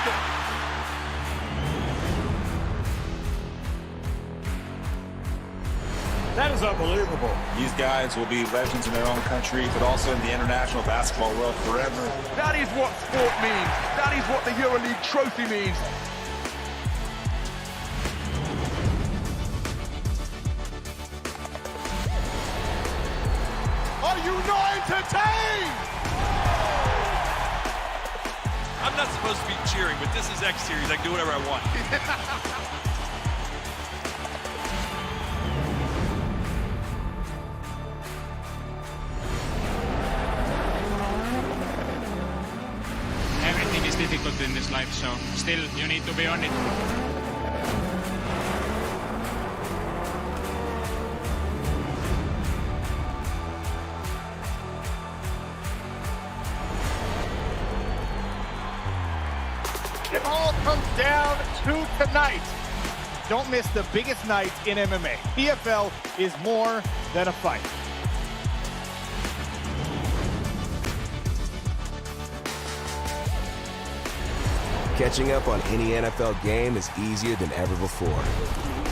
it. That is unbelievable. These guys will be legends in their own country, but also in the international basketball world forever. That is what sport means. That is what the EuroLeague trophy means. Are you not entertained? I'm not supposed to be cheering, but this is X Series. I can do whatever I want. Everything is difficult in this life, so still you need to be on it. It all comes down to tonight. Don't miss the biggest night in MMA. PFL is more than a fight. Catching up on any NFL game is easier than ever before.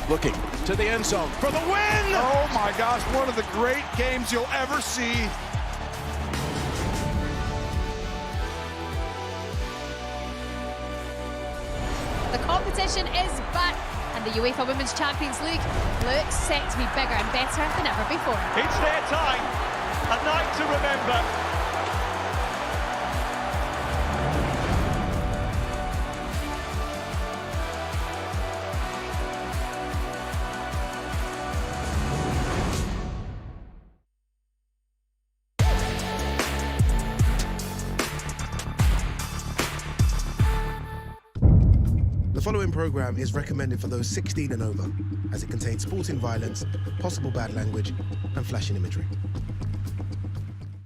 Looking to the end zone for the win! Oh my gosh, one of the great games you'll ever see. The competition is back, and the UEFA Women's Champions League looks set to be bigger and better than ever before. It's their time, a night to remember. The following program is recommended for those 16 and over, as it contains sporting violence, possible bad language, and flashing imagery.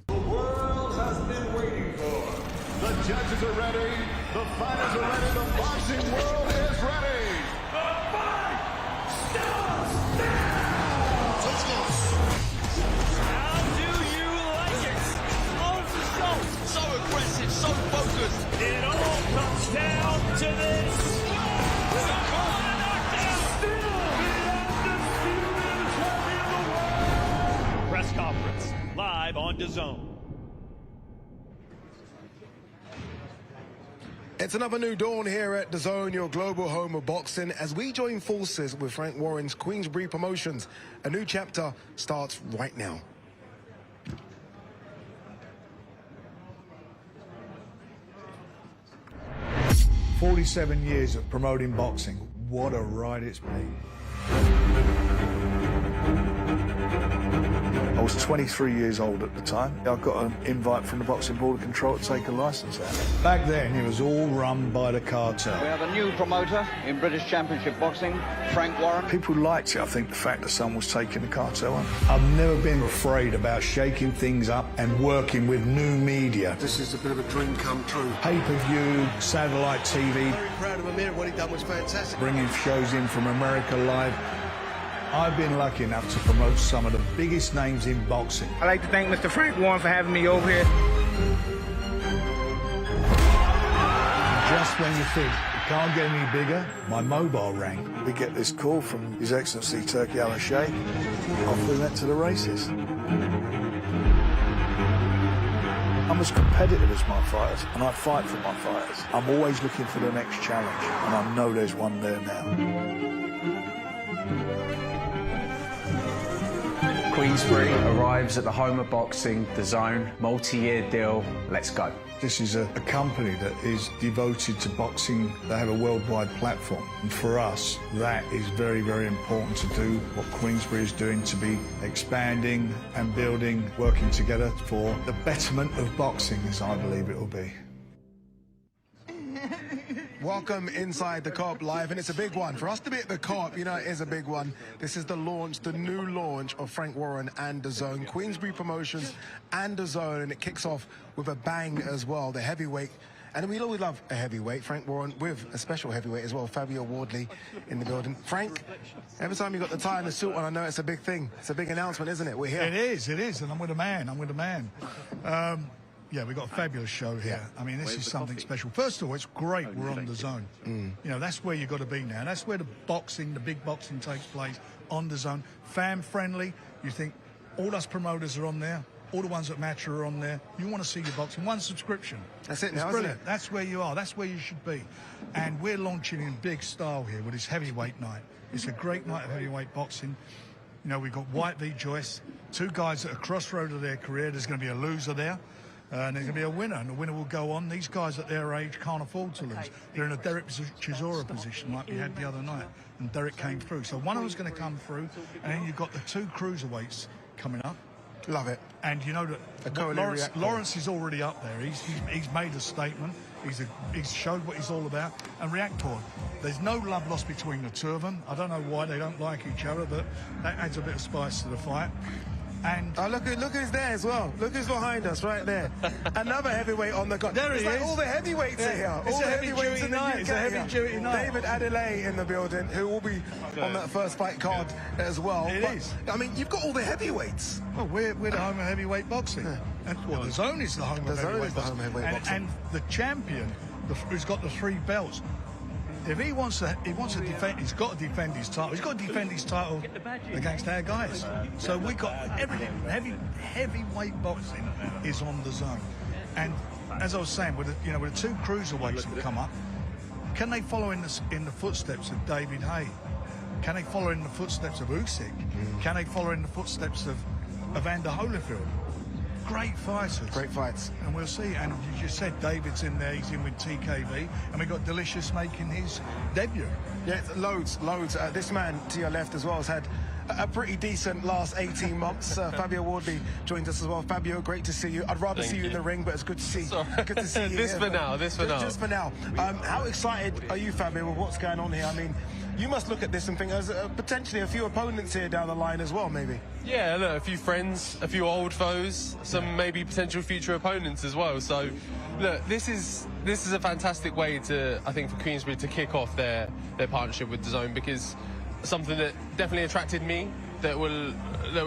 The world has been waiting for. The judges are ready. The fighters are ready. The boxing world is ready. The fight starts now. Let's go. How do you like it? So aggressive, so focused. It all comes down to this. Press conference live on DAZN. It's another new dawn here at DAZN, your global home of boxing, as we join forces with Frank Warren's Queensberry Promotions. A new chapter starts right now. "47 years of promoting boxing. What a ride it's been." I was 23 years old at the time. I got an invite from the Boxing Board of Control to take a licence out. Back then, it was all run by the cartel. We have a new promoter in British Championship Boxing, Frank Warren. People liked it, I think, the fact that someone was taking the cartel on. I've never been afraid about shaking things up and working with new media. This is a bit of a dream come true. Pay-per-view, satellite TV. Very proud of Amir. What he done was fantastic. Bringing shows in from America Live. I've been lucky enough to promote some of the biggest names in boxing. I'd like to thank Mr. Frank Warren for having me over here. Just when you think it can't get any bigger, my mobile rang. We get this call from His Excellency Turki Al-Sheikh. Off we went to the races. I'm as competitive as my fighters, and I fight for my fighters. I'm always looking for the next challenge, and I know there's one there now. Queensberry arrives at the home of boxing, DAZN, multi-year deal, let's go. This is a company that is devoted to boxing. They have a worldwide platform. And for us, that is very, very important to do what Queensberry is doing, to be expanding and building, working together for the betterment of boxing, as I believe it will be. Welcome inside the COP live, and it's a big one. For us to be at the COP, you know, it is a big one. This is the launch, the new launch of Frank Warren and DAZN, Queensberry Promotions and DAZN, and it kicks off with a bang as well, the heavyweight. And we always love a heavyweight, Frank Warren, with a special heavyweight as well, Fabio Wardley in the building. Frank, every time you got the tie and the suit on, I know it's a big thing. It's a big announcement, isn't it? We're here. It is, and I'm with a man. Yeah, we've got a fabulous show here. I mean, this is something special. First of all, it's great we're on DAZN. You know, that's where you've got to be now. That's where the big boxing takes place, on DAZN. Fan-friendly. You think all us promoters are on there. All the ones that matter are on there. You want to see your boxing. One subscription. That's it now, it's brilliant. isn't it? That's where you are. That's where you should be. And we're launching in big style here with this heavyweight night. It's a great night of heavyweight boxing. You know, we've got White v. Joyce, two guys at a crossroad of their career. There's going to be a loser there, and there's going to be a winner, and the winner will go on. These guys at their age can't afford to lose. They're in a Derek Chisora position like we had the other night, and Derek came through. So one of them's going to come through, and then you've got the two cruiserweights coming up. Love it. And you know that Lawrence is already up there. He's made a statement. He's showed what he's all about. And Reactor, there's no love lost between the two of them. I don't know why they don't like each other, but that adds a bit of spice to the fight. And look who's there as well. Look who's behind us right there. Another heavyweight on the card. There he is. All the heavyweights are here. It's all a the heavyweights in the UK. It's a heavy duty night. David Adelaide in the building, who will be on that first fight card as well. It is. I mean, you've got all the heavyweights. Well, we're the home of heavyweight boxing. And the DAZN is the home of heavyweight boxing. And the champion, who's got the 3 belts, if he wants to defend, he's got to defend his title. He's got to defend his title against our guys. So we got everything. Heavyweight boxing is on DAZN. And as I was saying, with the 2 cruiserweights that come up, can they follow in the footsteps of David Haye? Can they follow in the footsteps of Usyk? Can they follow in the footsteps of Evander Holyfield? Great fighters. Great fights. And we'll see. And you just said David's in there. He's in with TKV. And we got Delicious making his debut. Yeah, loads. This man to your left as well has had a pretty decent last 18 months. Fabio Wardley joins us as well. Fabio, great to see you. I'd rather see you in the ring, but it's good to see. Good to see you. This for now. Just for now. How excited are you, Fabio, with what's going on here? I mean, you must look at this and think there's potentially a few opponents here down the line as well, maybe. Yeah, look, a few friends, a few old foes, some maybe potential future opponents as well. So, look, this is a fantastic way to, I think, for Queensberry to kick off their partnership with DAZN, because something that definitely attracted me, that will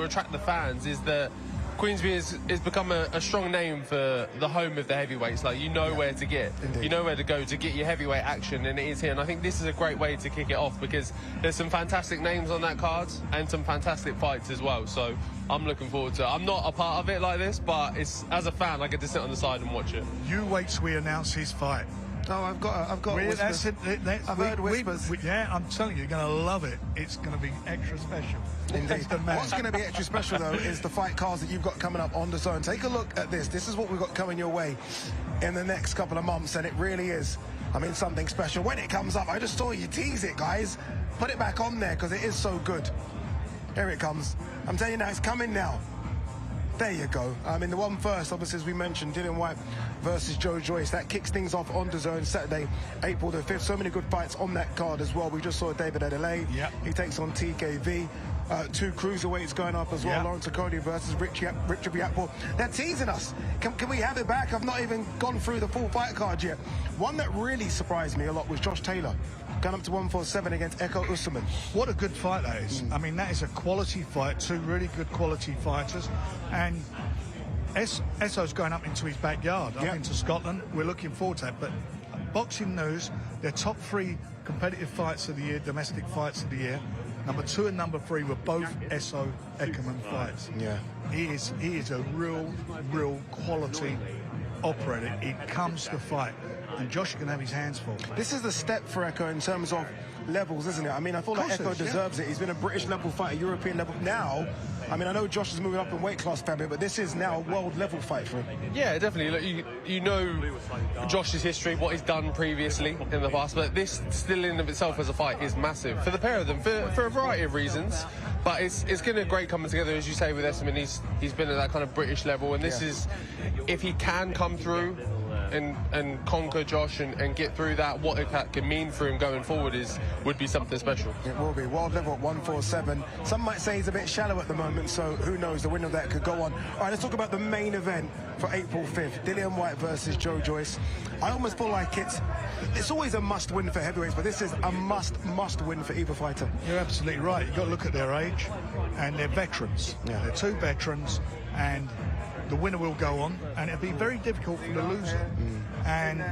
attract the fans, is that Queensberry has become a strong name for the home of the heavyweights. Like, you know where to get. Indeed. You know where to go to get your heavyweight action, and it is here. And I think this is a great way to kick it off, because there's some fantastic names on that card and some fantastic fights as well. So I'm looking forward to it. I'm not a part of it like this, but it's, as a fan, I get to sit on the side and watch it. You wait till we announce his fight. Oh, I've got whispers. I've heard whispers. Yeah, I'm telling you, you're going to love it. It's going to be extra special. Indeed. What's going to be extra special, though, is the fight cards that you've got coming up on DAZN. Take a look at this. This is what we've got coming your way in the next couple of months, and it really is, I mean, something special. When it comes up, I just saw you tease it, guys. Put it back on there, because it is so good. Here it comes. I'm telling you now, it's coming now. There you go. I mean, the one first, obviously, as we mentioned, Dillian Whyte versus Joe Joyce. That kicks things off on DAZN Saturday, April the 5th. So many good fights on that card as well. We just saw David Adelaide. Yep. He takes on TKV. 2 cruiserweights going up as well. Yep. Lawrence Okoli versus Richard Biatpo. They're teasing us. Can we have it back? I've not even gone through the full fight card yet. One that really surprised me a lot was Josh Taylor, going up to 147 against Eko Usman. What a good fight that is. I mean, that is a quality fight. 2 really good quality fighters. And Esso's going up into his backyard, up into Scotland. We're looking forward to that. But boxing news, their top 3 competitive fights of the year, domestic fights of the year, number 2 and number 3 were both Esso Eckerman fights. Yeah. He is a real quality operator. It comes to fight. And Josh can have his hands full. This is the step for Eko in terms of levels, isn't it? I mean, I feel like Eko deserves it. He's been a British level fighter, European level. Now, I mean, I know Josh is moving up in weight class, Fabio, but this is now a world level fight for him. Yeah, definitely. Look, you know Josh's history, what he's done previously in the past, but this still in of itself as a fight is massive for the pair of them for a variety of reasons. But it's going to be great coming together, as you say, with Esserman. He's been at that kind of British level, and this is, if he can come through and conquer Josh and get through that, what it can mean for him going forward would be something special. It will be. World level at 147. Some might say he's a bit shallow at the moment, so who knows, the winner of that could go on. All right, let's talk about the main event for April 5th. Dillian Whyte versus Joe Joyce. I almost feel like it's always a must-win for heavyweights, but this is a must-win for either fighter. You're absolutely right. You've got to look at their age, and they're veterans. Yeah. They're 2 veterans, and the winner will go on, and it'll be very difficult for the loser. And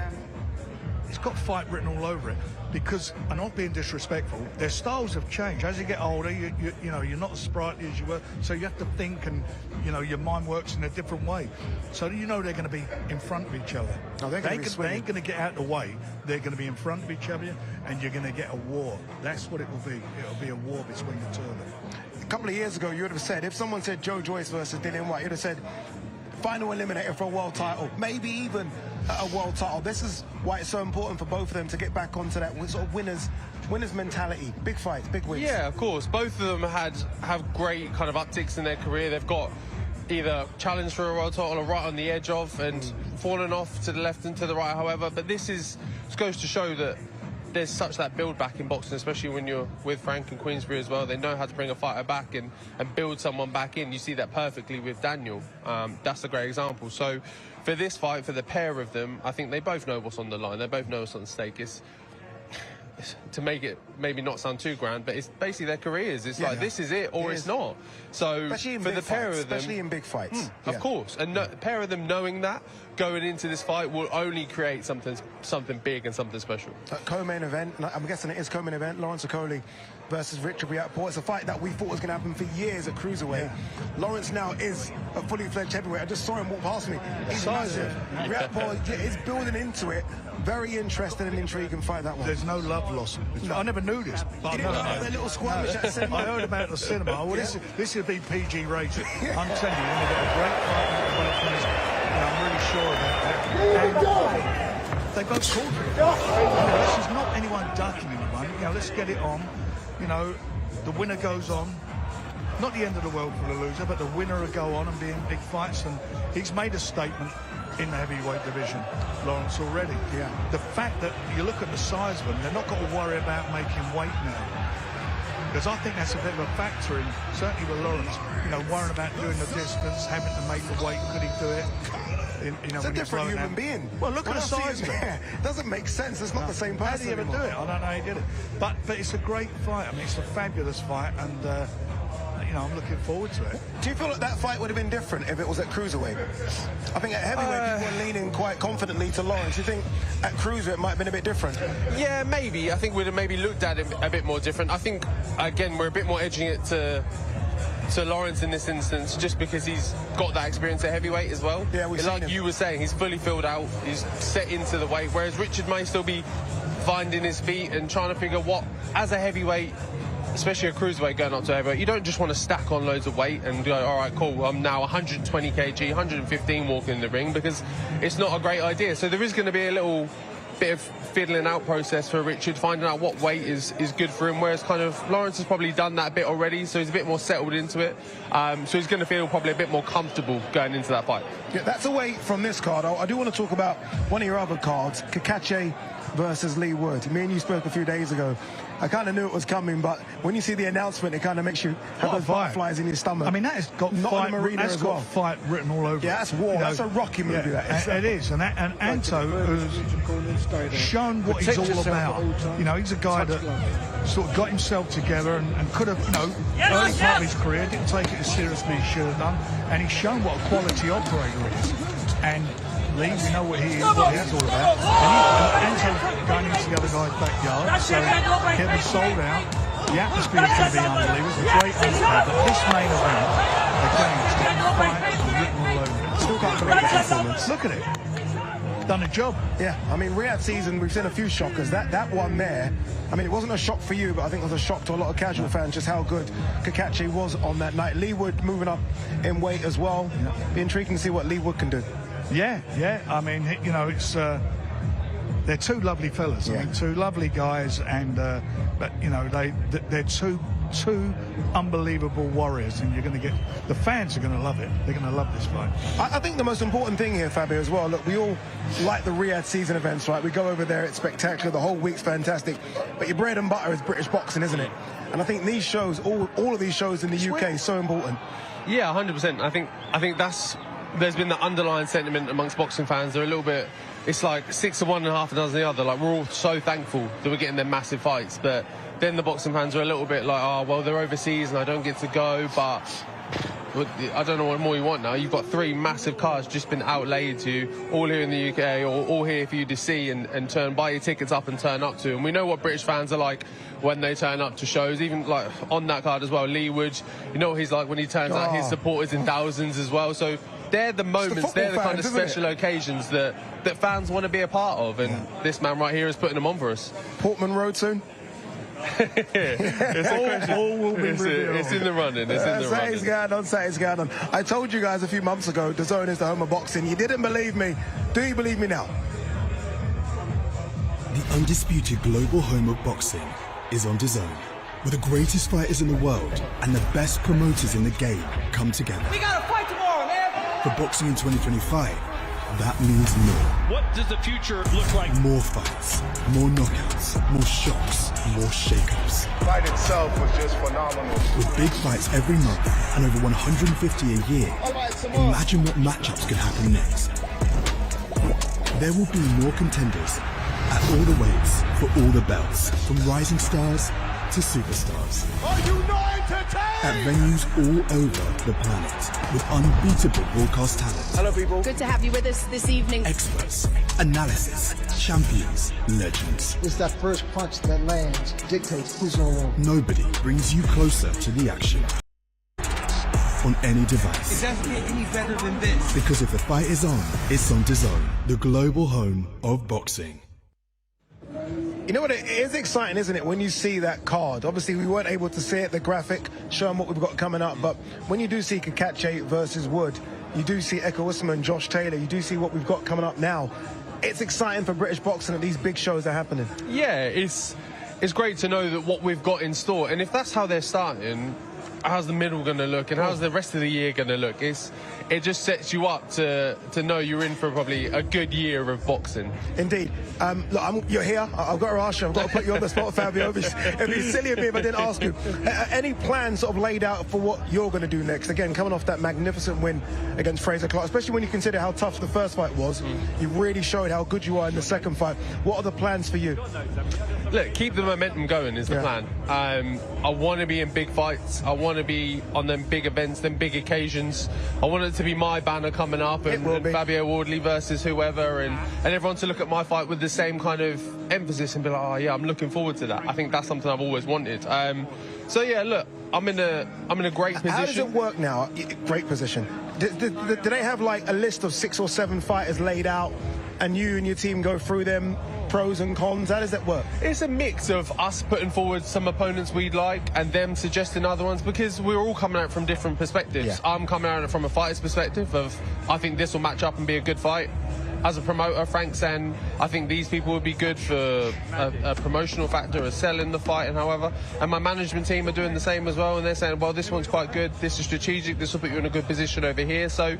it's got fight written all over it, because, I'm not being disrespectful, their styles have changed. As you get older, you know, you're not as sprightly as you were, so you have to think, and, you know, your mind works in a different way. So you know they're going to be in front of each other. Oh, they ain't going to get out of the way. They're going to be in front of each other, and you're going to get a war. That's what it will be. It'll be a war between the two of them. A couple of years ago, you would have said, if someone said Joe Joyce versus Dillian Whyte, you'd have said, final eliminator for a world title, maybe even a world title. This is why it's so important for both of them to get back onto that sort of winners mentality. Big fights, big wins. Yeah, of course. Both of them have great kind of upticks in their career. They've got either challenged for a world title or right on the edge of, and fallen off to the left and to the right, however. But this goes to show that there's such that build back in boxing, especially when you're with Frank and Queensberry as well. They know how to bring a fighter back and build someone back in. You see that perfectly with Daniel. That's a great example. So for this fight, for the pair of them, I think they both know what's on the line. They both know what's on stake. It's to make it maybe not sound too grand, but it's basically their careers. It's like, this is it or it's not. So for the pair of them, especially in big fights, of course, and the pair of them knowing that going into this fight will only create something big and something special. Co-main event, I'm guessing it is co-main event, Lawrence Okoli versus Richard Riakporhe. It's a fight that we thought was going to happen for years at cruiserweight. Lawrence now is a fully fledged heavyweight. I just saw him walk past me. He's massive. Riakporhe is building into it. Very interesting and intriguing fight, that one. There's no love lost. No. I never knew this. But you didn't know that little skirmish at cinema? I heard about the cinema. Well, this would be PG rated. I'm telling you, we're going to get a great fight both ways. I'm really sure about that. And they both called for it. This is not anyone ducking anyone. You know, let's get it on. You know, the winner goes on. Not the end of the world for the loser, but the winner will go on and be in big fights. And he's made a statement in the heavyweight division, Lawrence, already. Yeah. The fact that you look at the size of them, they're not got to worry about making weight now. Because I think that's a bit of a factor in, certainly with Lawrence, you know, worrying about doing the distance, having to make the weight, could he do it? It's a different human being. Well, look at the size of it. It doesn't make sense. It's not the same person. How did he ever do it? I don't know how he did it. But it's a great fight. I mean, it's a fabulous fight, and you know, I'm looking forward to it. Do you feel like that fight would have been different if it was at cruiserweight? I think at heavyweight people were leaning quite confidently to Lawrence. You think at cruiser it might have been a bit different? Yeah, maybe. I think we'd have maybe looked at it a bit more different. I think, again, we're a bit more edging it to Lawrence in this instance, just because he's got that experience at heavyweight as well. Yeah, like you were saying, he's fully filled out, he's set into the weight, whereas Richard may still be finding his feet and trying to figure what, as a heavyweight, especially a cruiserweight going up to heavyweight, you don't just want to stack on loads of weight and go, all right, cool, I'm now 120 kg, 115 walking in the ring, because it's not a great idea. So there is going to be a little bit of fiddling out process for Richard, finding out what weight is good for him, whereas kind of Lawrence has probably done that a bit already, so he's a bit more settled into it. So he's going to feel probably a bit more comfortable going into that fight. Yeah, that's away from this card. I do want to talk about one of your other cards, Kakache versus Lee Wood. Me and you spoke a few days ago. I kind of knew it was coming, but when you see the announcement, it kind of makes you have those butterflies in your stomach. I mean, that has got fight written all over it. Yeah, that's war. That's a Rocky movie. Yeah, it is. And Anto has shown what he's all about. You know, he's a guy that sort of got himself together and could have, you know, early part of his career, didn't take it as seriously as he should have done. And he's shown what a quality operator is. And Lee, we know what he is, what he's all about. And Anto going into the other guy's backyard, so he'll be sold out. The atmosphere is going to be unbelievable. It's a great undercard. But this main event, again, it's got fight written all over it. Still can't believe the performance. Look at it. Done a job. Yeah, I mean, Riyadh season, we've seen a few shockers. That one there, I mean, it wasn't a shock for you, but I think it was a shock to a lot of casual fans just how good Kakache was on that night. Lee Wood moving up in weight as well. Be intriguing to see what Lee Wood can do. Yeah. I mean, you know, it's they're two lovely fellas. I mean, two lovely guys, and but you know, they're two unbelievable warriors, and you're going to get the fans are going to love it. They're going to love this fight. I think the most important thing here, Fabio, as well. Look, we all like the Riyadh season events, right? We go over there, it's spectacular. The whole week's fantastic, but your bread and butter is British boxing, isn't it? And I think these shows, all of these shows in the UK, is so important. Yeah, 100%. I think that's. There's been that underlying sentiment amongst boxing fans. They're a little bit, it's like 6 of one and half a dozen the other. Like, we're all so thankful that we're getting them massive fights, but then the boxing fans are a little bit like, oh, well, they're overseas and I don't get to go, but I don't know what more you want now. You've got 3 massive cards just been outlaid to you, all here in the UK, or all here for you to see and buy your tickets up and turn up to. And we know what British fans are like when they turn up to shows, even like on that card as well, Lee Wood, you know what he's like when he turns out his supporters in thousands as well. So they're the moments, they're the kind of special occasions that fans want to be a part of, and this man right here is putting them on for us. Portman Road soon? all will be revealed. It's in the running. It's in the running. Say it's going on. I told you guys a few months ago, DAZN is the home of boxing. You didn't believe me. Do you believe me now? The undisputed global home of boxing is on DAZN, where the greatest fighters in the world and the best promoters in the game come together. We got a fight tomorrow, man! For boxing in 2025, that means more. What does the future look like? More fights, more knockouts, more shocks, more shake-ups. The fight itself was just phenomenal. With big fights every month and over 150 a year, imagine what matchups could happen next. There will be more contenders at all the weights for all the belts, from rising stars to superstars. Are you not entertained? At venues all over the planet with unbeatable broadcast talent. Hello, people. Good to have you with us this evening. Experts, analysis, champions, legends. It's that first punch that lands dictates who's going to win. Nobody brings you closer to the action on any device. It doesn't get any better than this. Because if the fight is on, it's on DAZN, the global home of boxing. You know what, it is exciting, isn't it, when you see that card? Obviously, we weren't able to see it, the graphic, showing what we've got coming up, but when you do see Kakache versus Wood, you do see Eko Usman, Josh Taylor, you do see what we've got coming up now. It's exciting for British boxing that these big shows are happening. Yeah, it's great to know that what we've got in store, and if that's how they're starting, how's the middle going to look, and how's the rest of the year going to look? It just sets you up to know you're in for probably a good year of boxing. Indeed. Look, you're here. I've got to ask you. I've got to put you on the spot, Fabio. It'd be silly of me if I didn't ask you. Any plans sort of laid out for what you're going to do next? Again, coming off that magnificent win against Fraser Clark, especially when you consider how tough the first fight was. You really showed how good you are in the second fight. What are the plans for you? Look, keep the momentum going is the plan. I want to be in big fights. I want to be on them big events, them big occasions. I want it to be my banner coming up, and Fabio Wardley versus whoever, and everyone to look at my fight with the same kind of emphasis and be like, oh yeah, I'm looking forward to that. I think that's something I've always wanted. So yeah, look, I'm in a great position. How does it work now? Great position. Do they have like a list of 6 or 7 fighters laid out, and you and your team go through them, pros and cons? How does that work? It's a mix of us putting forward some opponents we'd like and them suggesting other ones, because we're all coming out from different perspectives. Yeah. I'm coming out from a fighter's perspective of, I think this will match up and be a good fight. As a promoter, Frank's saying, I think these people would be good for a promotional factor, a selling the fight and however. And my management team are doing the same as well, and they're saying, well, this one's quite good, this is strategic, this will put you in a good position over here. So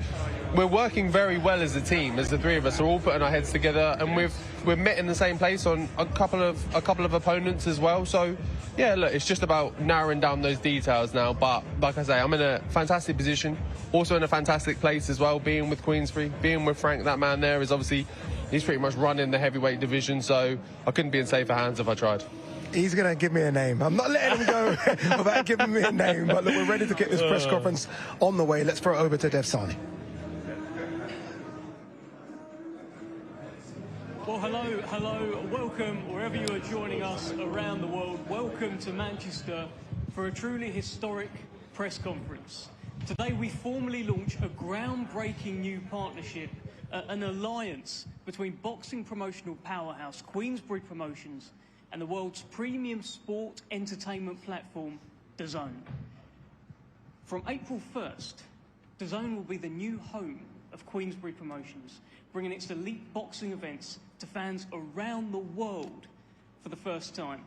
we're working very well as a team, as the three of us are all putting our heads together, and we've met in the same place on a couple of opponents as well. So yeah, look, it's just about narrowing down those details now. But like I say, I'm in a fantastic position, also in a fantastic place as well, being with Queensberry, being with Frank. That man there is obviously, he's pretty much running the heavyweight division, so I couldn't be in safer hands if I tried. He's going to give me a name. I'm not letting him go without giving me a name. But look, we're ready to get this press conference on the way. Let's throw it over to DAZN. Well, hello, welcome wherever you are joining us around the world. Welcome to Manchester for a truly historic press conference. Today we formally launch a groundbreaking new partnership, an alliance between boxing promotional powerhouse Queensberry Promotions and the world's premium sport entertainment platform, DAZN. From April 1st, DAZN will be the new home of Queensberry Promotions, bringing its elite boxing events to fans around the world for the first time.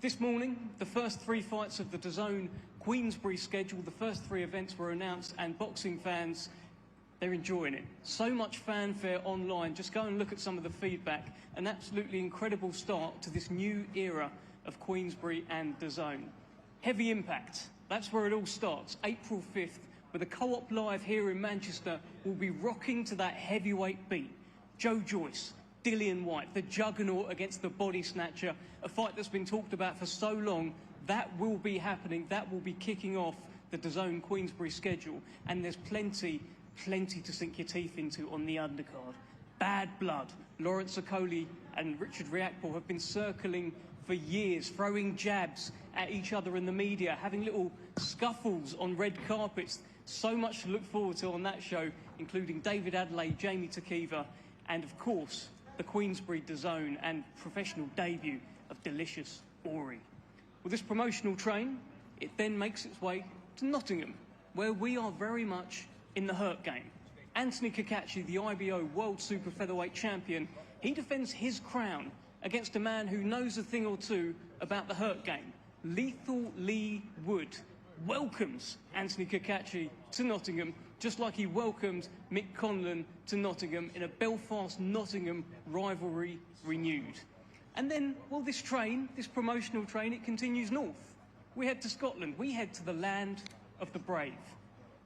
This morning, the first 3 fights of the DAZN Queensberry schedule, the first 3 events were announced, and boxing fans, they're enjoying it. So much fanfare online. Just go and look at some of the feedback. An absolutely incredible start to this new era of Queensberry and DAZN. Heavy Impact, that's where it all starts. April 5th, with a co-op live here in Manchester, will be rocking to that heavyweight beat. Joe Joyce, Dillian White, the juggernaut against the body snatcher, a fight that's been talked about for so long. That will be happening, that will be kicking off the DAZN Queensberry schedule, and there's plenty to sink your teeth into on the undercard. Bad Blood, Lawrence Okoli and Richard Riakporhe have been circling for years, throwing jabs at each other in the media, having little scuffles on red carpets. So much to look forward to on that show, including David Adelaide, Jamie Takiva, and of course, the Queensberry DAZN and professional debut of Delicious Ori. With this promotional train, it then makes its way to Nottingham, where we are very much in the hurt game. Anthony Kakachi, the IBO World Super Featherweight Champion, he defends his crown against a man who knows a thing or two about the hurt game. Lethal Lee Wood welcomes Anthony Kakachi to Nottingham, just like he welcomed Mick Conlan to Nottingham in a Belfast-Nottingham rivalry renewed. And then, well, this promotional train, it continues north. We head to Scotland, we head to the land of the brave,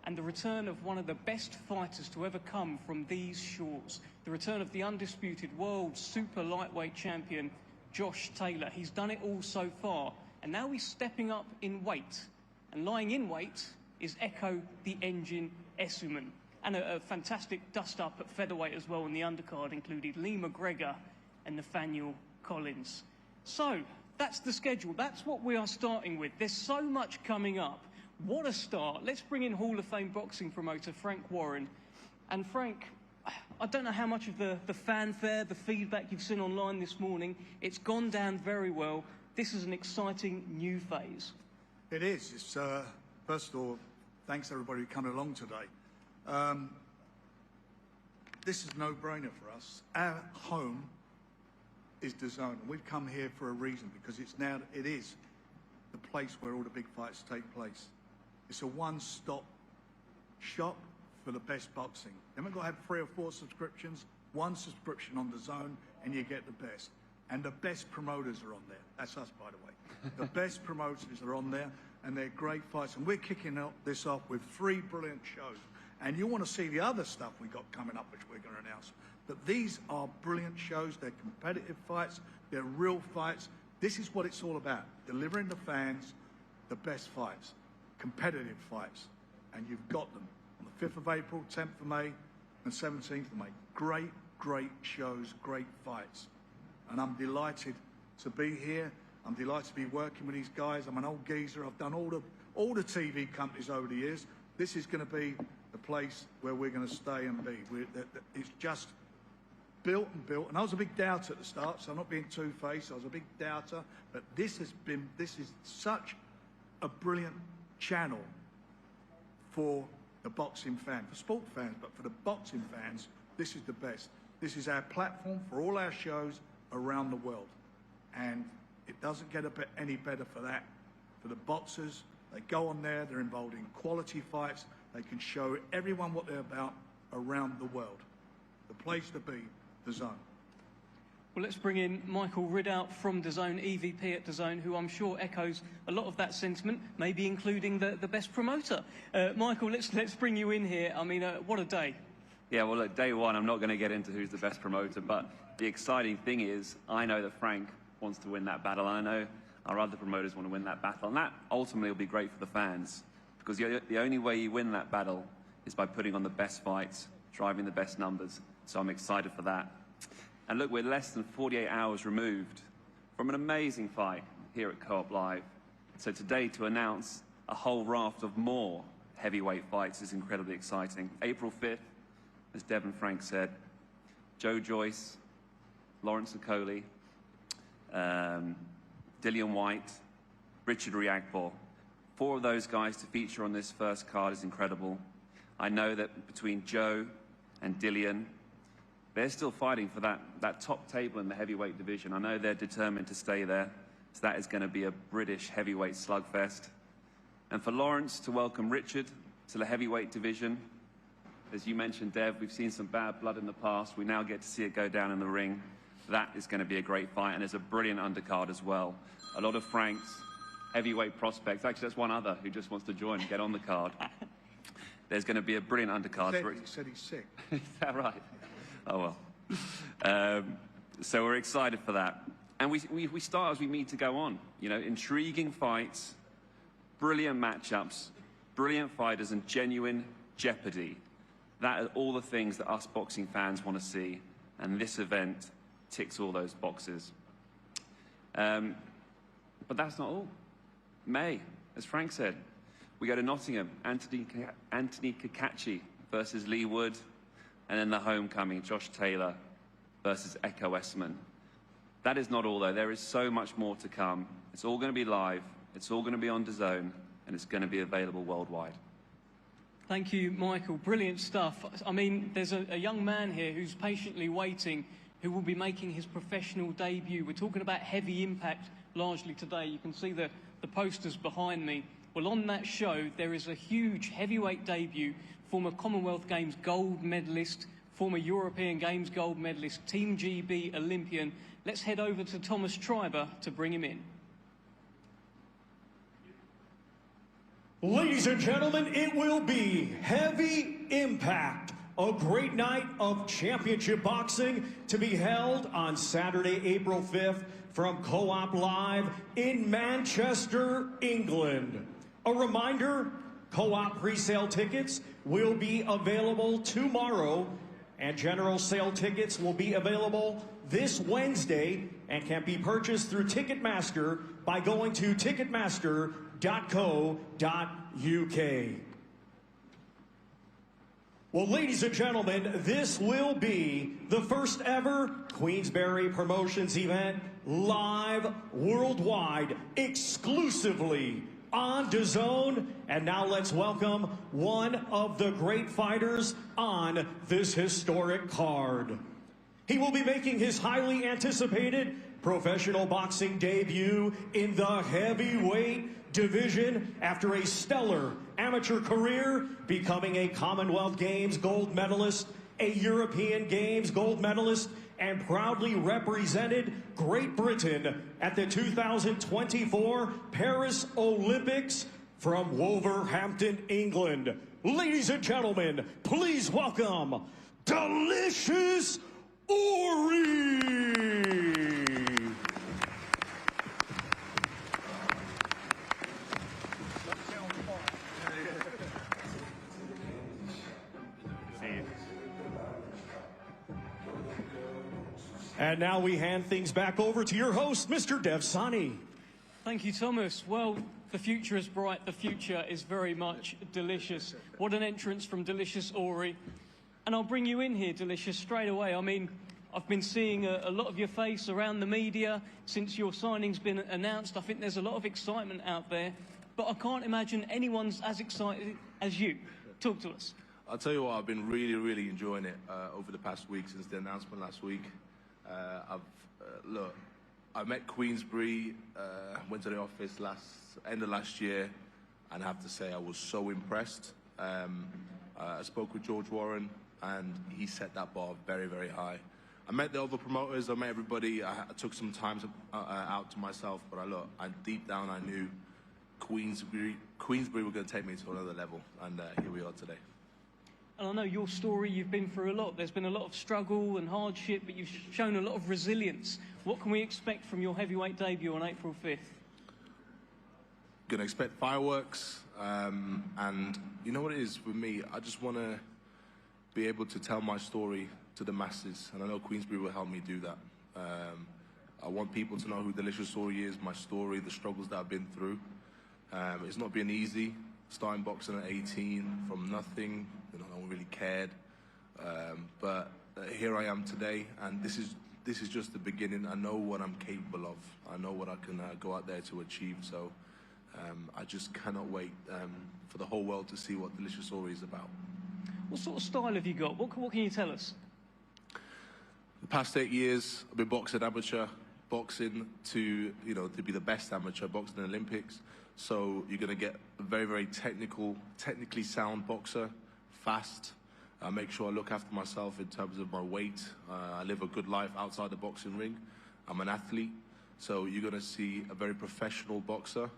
and the return of one of the best fighters to ever come from these shores, the return of the undisputed world super lightweight champion, Josh Taylor. He's done it all so far, and now he's stepping up in weight. And lying in wait is Echo the Engine Essuman. And a fantastic dust-up at featherweight as well in the undercard, included Lee McGregor and Nathaniel Collins. So, that's the schedule. That's what we are starting with. There's so much coming up. What a start. Let's bring in Hall of Fame boxing promoter Frank Warren. And Frank, I don't know how much of the fanfare, the feedback you've seen online this morning. It's gone down very well. This is an exciting new phase. It is. It's, first of all, thanks everybody for coming along today. This is a no-brainer for us. Our home is DAZN. We've come here for a reason, because it is the place where all the big fights take place. It's a one-stop shop for the best boxing. You haven't got to have 3 or 4 subscriptions, 1 subscription on DAZN, and you get the best. And the best promoters are on there. That's us, by the way. The best promoters are on there, and they're great fights. And we're kicking this off with 3 brilliant shows. And you want to see the other stuff we got coming up, which we're going to announce. But these are brilliant shows. They're competitive fights. They're real fights. This is what it's all about, delivering the fans the best fights, competitive fights. And you've got them on the 5th of April, 10th of May, and 17th of May. Great, great shows, great fights. And I'm delighted to be here. I'm delighted to be working with these guys. I'm an old geezer. I've done all the TV companies over the years. This is going to be the place where we're going to stay and be. It's just built and built. And I was a big doubter at the start, so I'm not being two-faced. I was a big doubter. But this is such a brilliant channel for the boxing fan, for sport fans, but for the boxing fans, this is the best. This is our platform for all our shows around the world. And it doesn't get any better for that. For the boxers, they go on there, they're involved in quality fights, they can show everyone what they're about around the world. The place to be, DAZN. Well, let's bring in Michael Ridout from DAZN, EVP at DAZN, who I'm sure echoes a lot of that sentiment, maybe including the best promoter. Michael, let's bring you in here. I mean, what a day. Yeah, well, at day one, I'm not going to get into who's the best promoter, but the exciting thing is I know that Frank wants to win that battle, and I know our other promoters want to win that battle, and that ultimately will be great for the fans, because the only way you win that battle is by putting on the best fights, driving the best numbers, so I'm excited for that. And look, we're less than 48 hours removed from an amazing fight here at Co-op Live. So today, to announce a whole raft of more heavyweight fights is incredibly exciting. April 5th, as Devin Frank said, Joe Joyce, Lawrence Okoli, Dillian White, Richard Riakporhe. 4 of those guys to feature on this first card is incredible. I know that between Joe and Dillian, they're still fighting for that top table in the heavyweight division. I know they're determined to stay there. So that is going to be a British heavyweight slugfest. And for Lawrence to welcome Richard to the heavyweight division, as you mentioned, Dev, we've seen some bad blood in the past. We now get to see it go down in the ring. That is going to be a great fight, and there's a brilliant undercard as well. A lot of Frank's heavyweight prospects. Actually, that's one other who just wants to join and get on the card. There's going to be a brilliant undercard. He said he's sick. Is that right? Oh, well. So we're excited for that. And we start as we need to go on. You know, intriguing fights, brilliant matchups, brilliant fighters and genuine jeopardy. That are all the things that us boxing fans want to see, and this event ticks all those boxes. But that's not all. May, as Frank said, we go to Nottingham, Anthony Kakachi versus Lee Wood, and then the homecoming, Josh Taylor versus Echo Esman. That is not all, though. There is so much more to come. It's all going to be live, it's all going to be on DAZN, and it's going to be available worldwide. Thank you, Michael. Brilliant stuff. I mean, there's a young man here who's patiently waiting, who will be making his professional debut. We're talking about heavy impact largely today. You can see the posters behind me. Well, on that show, there is a huge heavyweight debut, former Commonwealth Games gold medalist, former European Games gold medalist, Team GB Olympian. Let's head over to Thomas Treiber to bring him in. Ladies and gentlemen, it will be heavy impact. A great night of championship boxing to be held on Saturday, April 5th from Co-op Live in Manchester, England. A reminder, Co-op pre-sale tickets will be available tomorrow, and general sale tickets will be available this Wednesday and can be purchased through Ticketmaster by going to ticketmaster.co.uk. Well, ladies and gentlemen, this will be the first ever Queensberry Promotions event, live worldwide, exclusively on DAZN. And now let's welcome one of the great fighters on this historic card. He will be making his highly anticipated professional boxing debut in the heavyweight division after a stellar amateur career, becoming a Commonwealth Games gold medalist, a European Games gold medalist, and proudly represented Great Britain at the 2024 Paris Olympics from Wolverhampton, England. Ladies and gentlemen, please welcome Delicious Ori! And now we hand things back over to your host, Mr. DAZN. Thank you, Thomas. Well, the future is bright. The future is very much Delicious. What an entrance from Delicious Ori. And I'll bring you in here, Delicious, straight away. I mean, I've been seeing a lot of your face around the media since your signing's been announced. I think there's a lot of excitement out there, but I can't imagine anyone's as excited as you. Talk to us. I'll tell you what, I've been really enjoying it over the past week since the announcement last week. Look, I met Queensberry, went to the office end of last year, and I have to say I was so impressed. I spoke with George Warren, and he set that bar very high. I met the other promoters, I met everybody. I took some time out to myself, but deep down I knew Queensberry were going to take me to another level, and here we are today. And I know your story, you've been through a lot. There's been a lot of struggle and hardship, but you've shown a lot of resilience. What can we expect from your heavyweight debut on April 5th? Gonna expect fireworks, and you know what it is with me? I just want to be able to tell my story to the masses, and I know Queensberry will help me do that. I want people to know who Delicious Ori is, my story, the struggles that I've been through. It's not been easy. Starting boxing at 18 from nothing, no one really cared. But here I am today, and this is just the beginning. I know what I'm capable of. I know what I can go out there to achieve. So I just cannot wait for the whole world to see what Delicious Ori is about. What sort of style have you got? What can you tell us? The past 8 years, I've been boxing amateur, boxing to be the best amateur, boxing in the Olympics. So you're going to get a very technically sound boxer, fast. I make sure I look after myself in terms of my weight. I live a good life outside the boxing ring. I'm an athlete. So you're going to see a very professional boxer,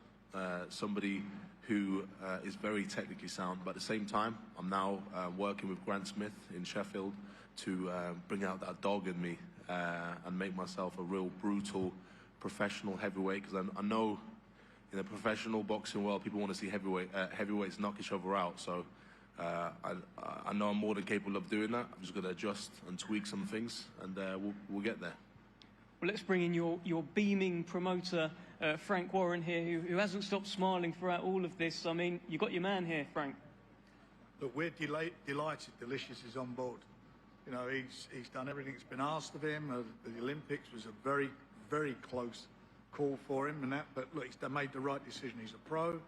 somebody who is very technically sound. But at the same time, I'm now working with Grant Smith in Sheffield to bring out that dog in me and make myself a real brutal professional heavyweight, because I know in the professional boxing world, people want to see heavyweights knock each other out. So I know I'm more than capable of doing that. I'm just going to adjust and tweak some things, and we'll get there. Well, let's bring in your beaming promoter, Frank Warren here, who hasn't stopped smiling throughout all of this. I mean, you got your man here, Frank. Look, we're delighted Delicious is on board. You know, he's done everything that's been asked of him. The Olympics was a very, very close call for him, and that. But look, he's made the right decision. He's a pro.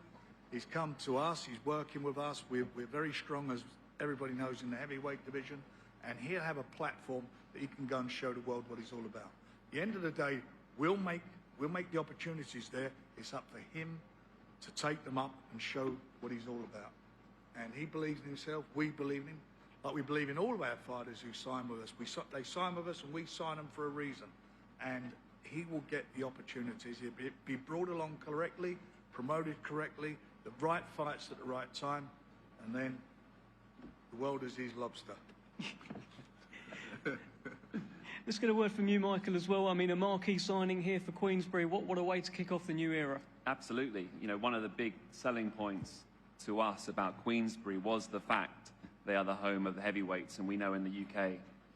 He's come to us. He's working with us. We're very strong, as everybody knows, in the heavyweight division, and he'll have a platform that he can go and show the world what he's all about. At the end of the day, we'll make the opportunities there. It's up for him to take them up and show what he's all about. And he believes in himself. We believe in him. Like we believe in all of our fighters who sign with us. They sign with us, and we sign them for a reason. And he will get the opportunities. He'll be brought along correctly, promoted correctly, the right fights at the right time, and then the world is his lobster. Let's get a word from you, Michael, as well. I mean, a marquee signing here for Queensberry. What a way to kick off the new era. Absolutely. You know, one of the big selling points to us about Queensberry was the fact they are the home of the heavyweights, and we know in the UK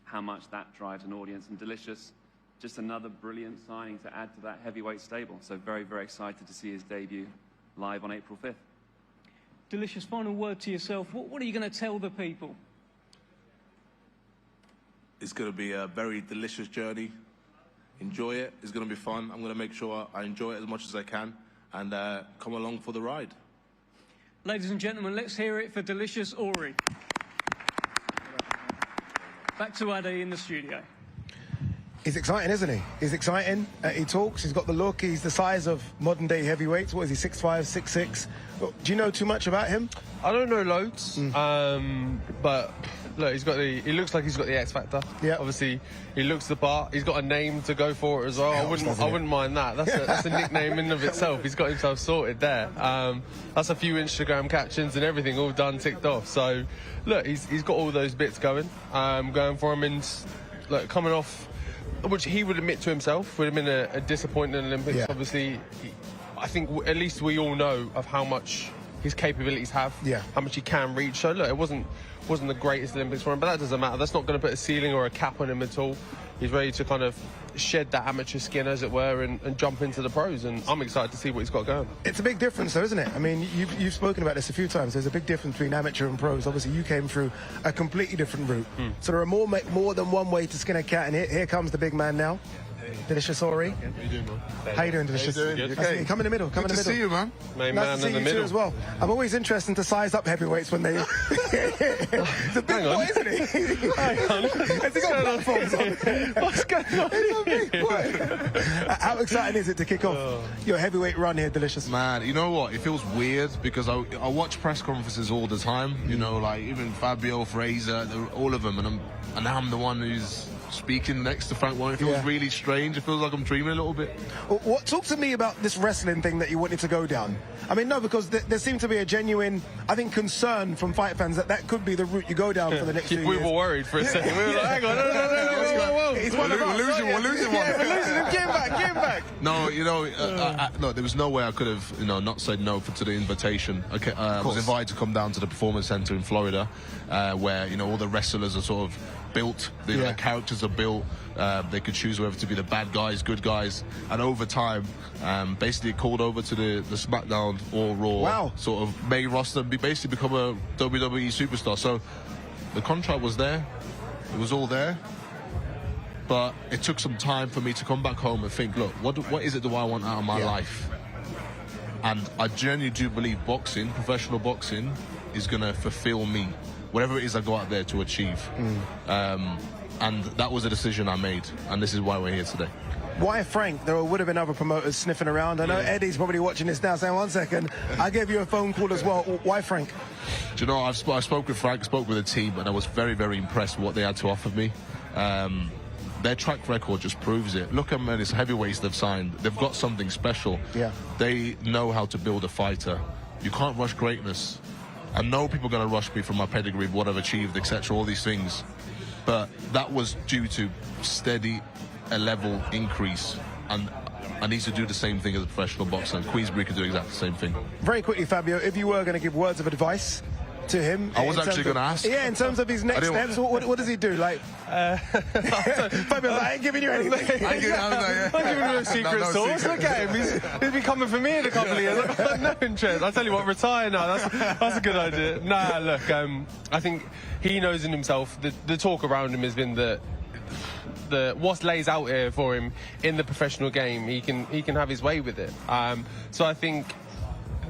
how much that drives an audience. And Delicious, just another brilliant signing to add to that heavyweight stable. So very, very excited to see his debut live on April 5th. Delicious, final word to yourself. What are you going to tell the people? It's going to be a very delicious journey. Enjoy it. It's going to be fun. I'm going to make sure I enjoy it as much as I can, and come along for the ride. Ladies and gentlemen, let's hear it for Delicious Ori. Back to Ade in the studio. He's exciting, isn't he? He's exciting. He talks. He's got the look. He's the size of modern-day heavyweights. What is he, 6'5", 6'6"? Do you know too much about him? I don't know loads, but look, he looks like he's got the X factor. Yeah. Obviously, he looks the part. He's got a name to go for it as well. I wouldn't mind that. That's a nickname in and of itself. He's got himself sorted there. That's a few Instagram captions and everything all done, ticked off. So, look, he's got all those bits going for him, and look, coming off, which he would admit to himself would have been a disappointing Olympics. Yeah. Obviously, I think at least we all know of how much his capabilities have, how much he can reach. So look, it wasn't the greatest Olympics for him, but that doesn't matter. That's not going to put a ceiling or a cap on him at all. He's ready to kind of shed that amateur skin, as it were, and jump into the pros, and I'm excited to see what he's got going. It's a big difference, though, isn't it? I mean, you've spoken about this a few times. There's a big difference between amateur and pros. Obviously, you came through a completely different route. So there are more than one way to skin a cat, and here comes the big man now. Delicious Ori. How you doing, man? How you doing, Delicious? How you doing? Okay. Come in the middle. Good to see you, man. Main nice man to see in the you middle too as well. I'm always interested to size up heavyweights when they. It's a big boy, isn't he? Hang on. Has he got platforms on? What's going on? It's a big boy. How exciting is it to kick off your heavyweight run here, Delicious? Man, you know what? It feels weird because I watch press conferences all the time. You know, like even Fabio, Fraser, all of them, and now I'm the one who's speaking next to Frank Warren. It feels really strange. It feels like I'm dreaming a little bit. Talk to me about this wrestling thing that you wanted to go down. I mean, no, because there seemed to be a genuine, I think, concern from fight fans that could be the route you go down for the next few years. We were worried for a second. We were like, hang on, no. He's one of us. We're losing one. Yeah, we're losing him. Get him back. No, you know, no, there was no way I could have, not said no to the invitation. I was invited to come down to the Performance Center in Florida, where, all the wrestlers are sort of built, the characters are built, they could choose whether to be the bad guys, good guys, and over time, basically called over to the SmackDown or Raw sort of main roster and basically become a WWE superstar. So the contract was there, it was all there, but it took some time for me to come back home and think, look, what is it do I want out of my life? And I genuinely do believe boxing, professional boxing, is going to fulfill me, whatever it is I go out there to achieve. And that was a decision I made, and this is why we're here today. Why Frank? There would have been other promoters sniffing around. I know Eddie's probably watching this now saying, 1 second, I gave you a phone call as well. Why Frank? Do you know, I spoke with Frank, spoke with the team, and I was very, very impressed with what they had to offer me. Their track record just proves it. Look at these heavyweights they've signed. They've got something special. Yeah. They know how to build a fighter. You can't rush greatness. I know people are going to rush me from my pedigree, what I've achieved, etc., all these things. But that was due to steady, a level increase. And I need to do the same thing as a professional boxer. Queensberry could do exactly the same thing. Very quickly, Fabio, if you were going to give words of advice to him, I was actually going to ask. Yeah, in terms of his next steps, what does he do? Like, Fabio, I ain't giving you anything. I'm giving him a secret sauce. Look at him. He'll be coming for me in a couple of years. I've got no interest. I tell you what, retire now. That's a good idea. Nah, look, I think he knows in himself. The talk around him has been that what lays out here for him in the professional game, he can have his way with it. So I think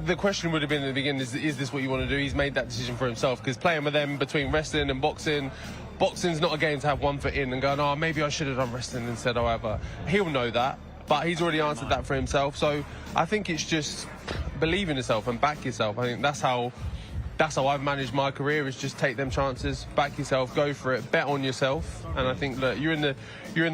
the question would have been in the beginning, is this what you want to do? He's made that decision for himself, because playing with them between wrestling and boxing's not a game to have one foot in and going, oh, maybe I should have done wrestling instead, however. He'll know that, but he's already answered that for himself. So I think it's just believe in yourself and back yourself. I think that's how I've managed my career, is just take them chances, back yourself, go for it, bet on yourself. And I think, look, you're in the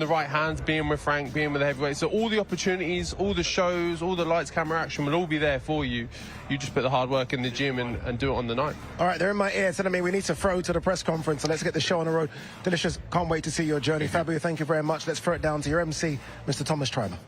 right hands, being with Frank, being with the heavyweight. So all the opportunities, all the shows, all the lights, camera, action will all be there for you. You just put the hard work in the gym and do it on the night. All right, they're in my ear, telling me we need to throw to the press conference, so let's get the show on the road. Delicious, can't wait to see your journey. Fabio, thank you very much. Let's throw it down to your MC, Mr. Thomas Trimer.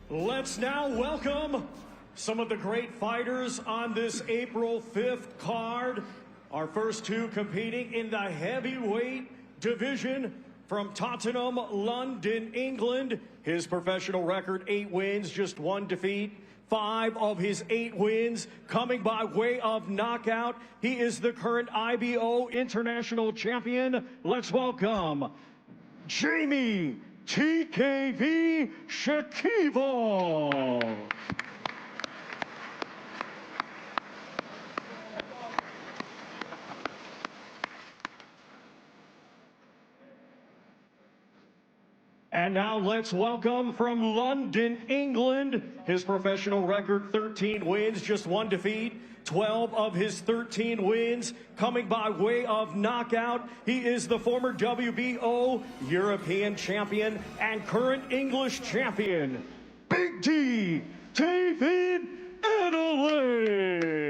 Let's now welcome some of the great fighters on this April 5th card. Our first two competing in the heavyweight division from Tottenham, London, England. His professional record, 8 wins, just 1 defeat. 5 of his 8 wins coming by way of knockout. He is the current IBO International Champion. Let's welcome Jamie TKV Shakivo. And now let's welcome from London, England, his professional record, 13 wins, just 1 defeat. 12 of his 13 wins coming by way of knockout. He is the former WBO European champion and current English champion, Big D, David Adelaide.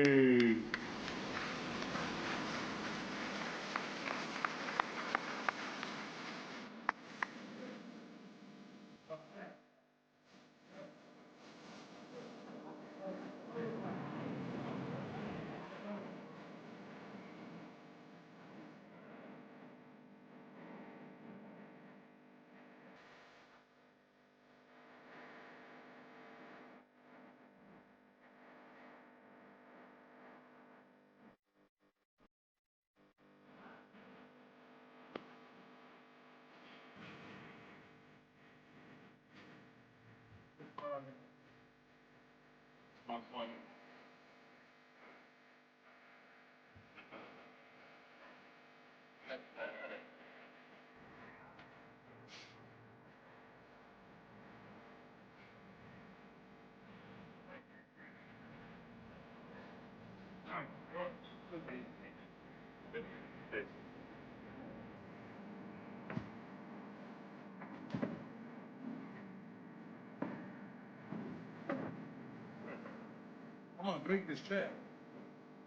I'm gonna drink this chair.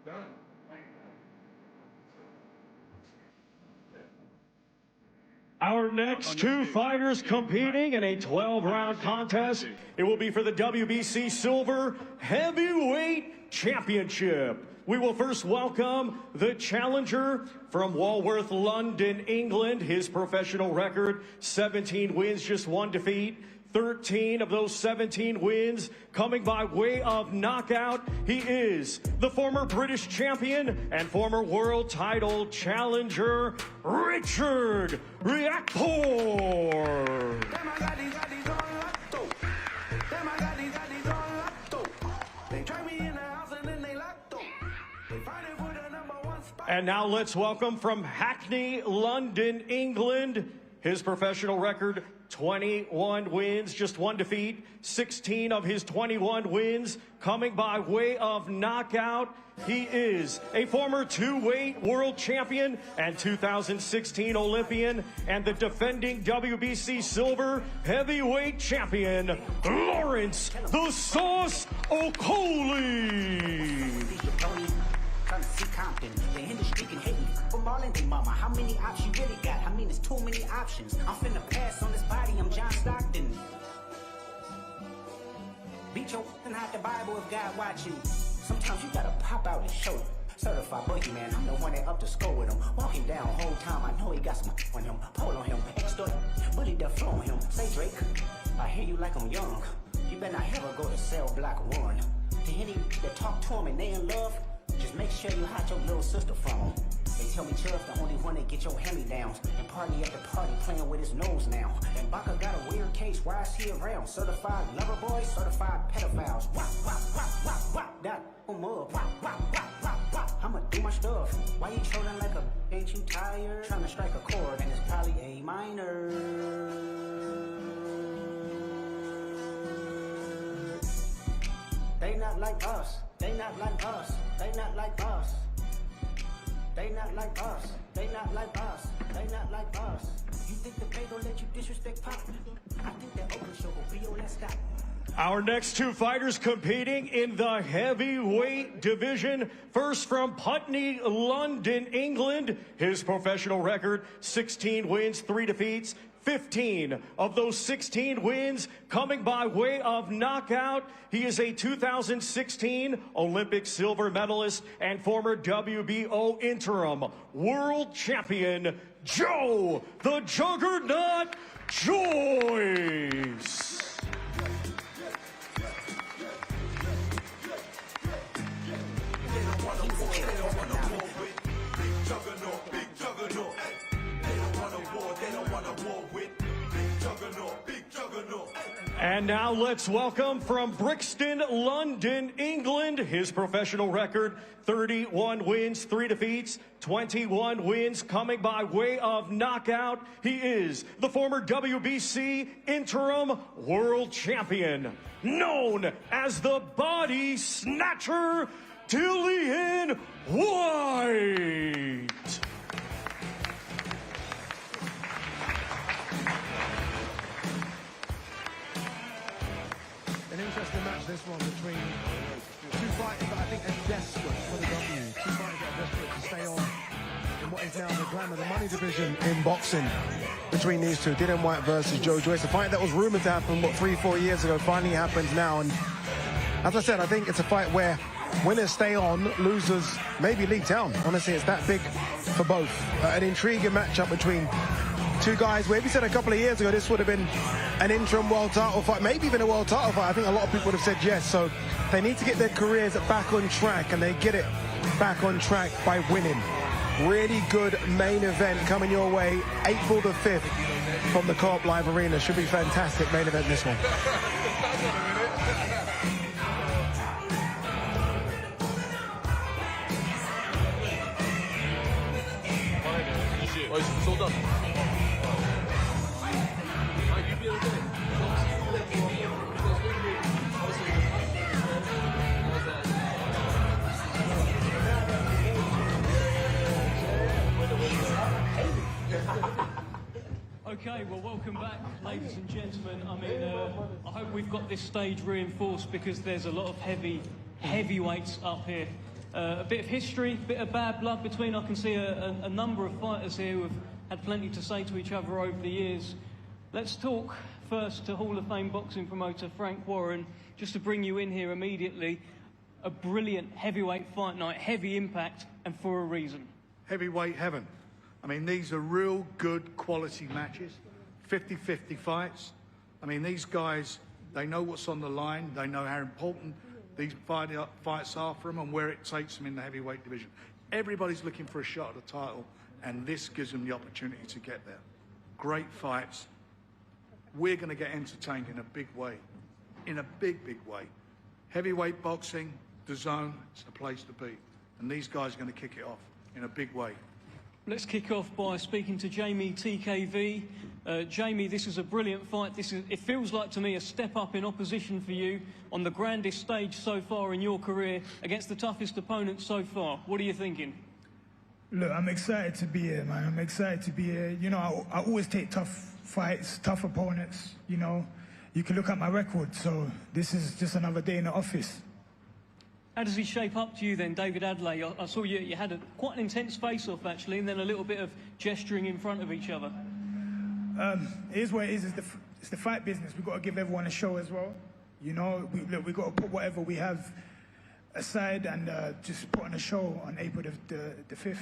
Done. Our next two fighters competing in a 12-round contest. It will be for the WBC Silver Heavyweight Championship. We will first welcome the challenger from Walworth, London, England. His professional record, 17 wins, just 1 defeat. 13 of those 17 wins coming by way of knockout. He is the former British champion and former world title challenger, Richard Riakporhe. And now let's welcome from Hackney, London, England. His professional record, 21 wins, just 1 defeat. 16 of his 21 wins coming by way of knockout. He is a former 2-weight world champion and 2016 Olympian and the defending WBC Silver Heavyweight Champion, Lawrence "The Sauce" Okoli. I'm balling they mama. How many options you really got? I mean, there's too many options. I'm finna pass on this body. I'm John Stockton. Beat your and hide the Bible if God watching. Sometimes you gotta pop out and show it. Certified boogeyman, I'm the one that up to score with him. Walking down whole time, I know he got some on him. Pull on him, extort, bully the flow on him. Say Drake, I hear you like I'm young. You better not ever go to cell block 1. To any that talk to him and they in love, just make sure you hide your little sister from him. They tell me Chubb's the only one that get your hand-me-downs. And party at the party playing with his nose now. And Baca got a weird case, why is he around? Certified lover boys, certified pedophiles. Wop, wop, wop, wop, wop, that mug. Wop, wop, wop, wop, wop. I'ma do my stuff. Why you trolling like a ain't you tired? Trying to strike a chord and it's probably A minor. They not like us. They not like us. They not like us. They not like us. They not like us. They not like us. You think the Bay gon' let you disrespect Pop? I think that open show will be your last stop. Our next two fighters competing in the heavyweight division. First from Putney, London, England. His professional record, 16 wins, 3 defeats. 15 of those 16 wins coming by way of knockout. He is a 2016 Olympic silver medalist and former WBO interim world champion, Joe the Juggernaut Joyce. And now let's welcome from Brixton, London, England, his professional record, 31 wins, 3 defeats, 21 wins coming by way of knockout. He is the former WBC interim world champion, known as the Body Snatcher, Dillian Whyte. An interesting match, this one, between two fighters that I think are desperate for the W. Two fighters that are desperate to stay on in what is now the glamour, the money division in boxing between these two. Dillian Whyte versus Joe Joyce. A fight that was rumored to happen, 3-4 years ago, finally happens now. And as I said, I think it's a fight where winners stay on, losers maybe leave town. Honestly, it's that big for both. An intriguing matchup between two guys where, if you said a couple of years ago this would have been an interim world title fight, maybe even a world title fight, I think a lot of people would have said yes. So they need to get their careers back on track, and they get it back on track by winning. Really good main event coming your way, April the 5th from the Co-op Live Arena. Should be fantastic main event, this one. Okay, well, welcome back, ladies and gentlemen. I mean, I hope we've got this stage reinforced because there's a lot of heavyweights up here. A bit of history, a bit of bad blood between. I can see a number of fighters here who have had plenty to say to each other over the years. Let's talk first to Hall of Fame boxing promoter Frank Warren, just to bring you in here immediately. A brilliant heavyweight fight night, heavy impact, and for a reason. Heavyweight heaven. I mean, these are real good quality matches, 50-50 fights. I mean, these guys, they know what's on the line. They know how important these fights are for them and where it takes them in the heavyweight division. Everybody's looking for a shot at the title, and this gives them the opportunity to get there. Great fights. We're going to get entertained in a big way, in a big, big way. Heavyweight boxing, DAZN, it's the place to be. And these guys are going to kick it off in a big way. Let's kick off by speaking to Jamie TKV. Jamie, this is a brilliant fight. It feels like to me a step up in opposition for you on the grandest stage so far in your career against the toughest opponent so far. What are you thinking? Look, I'm excited to be here, man. I'm excited to be here. You know, I always take tough fights, tough opponents. You know, you can look at my record. So this is just another day in the office. How does he shape up to you then, David Adelaide? I saw you had quite an intense face-off, actually, and then a little bit of gesturing in front of each other. It is what it is. It's the fight business. We've got to give everyone a show as well. You know, we've got to put whatever we have aside and just put on a show on April the 5th.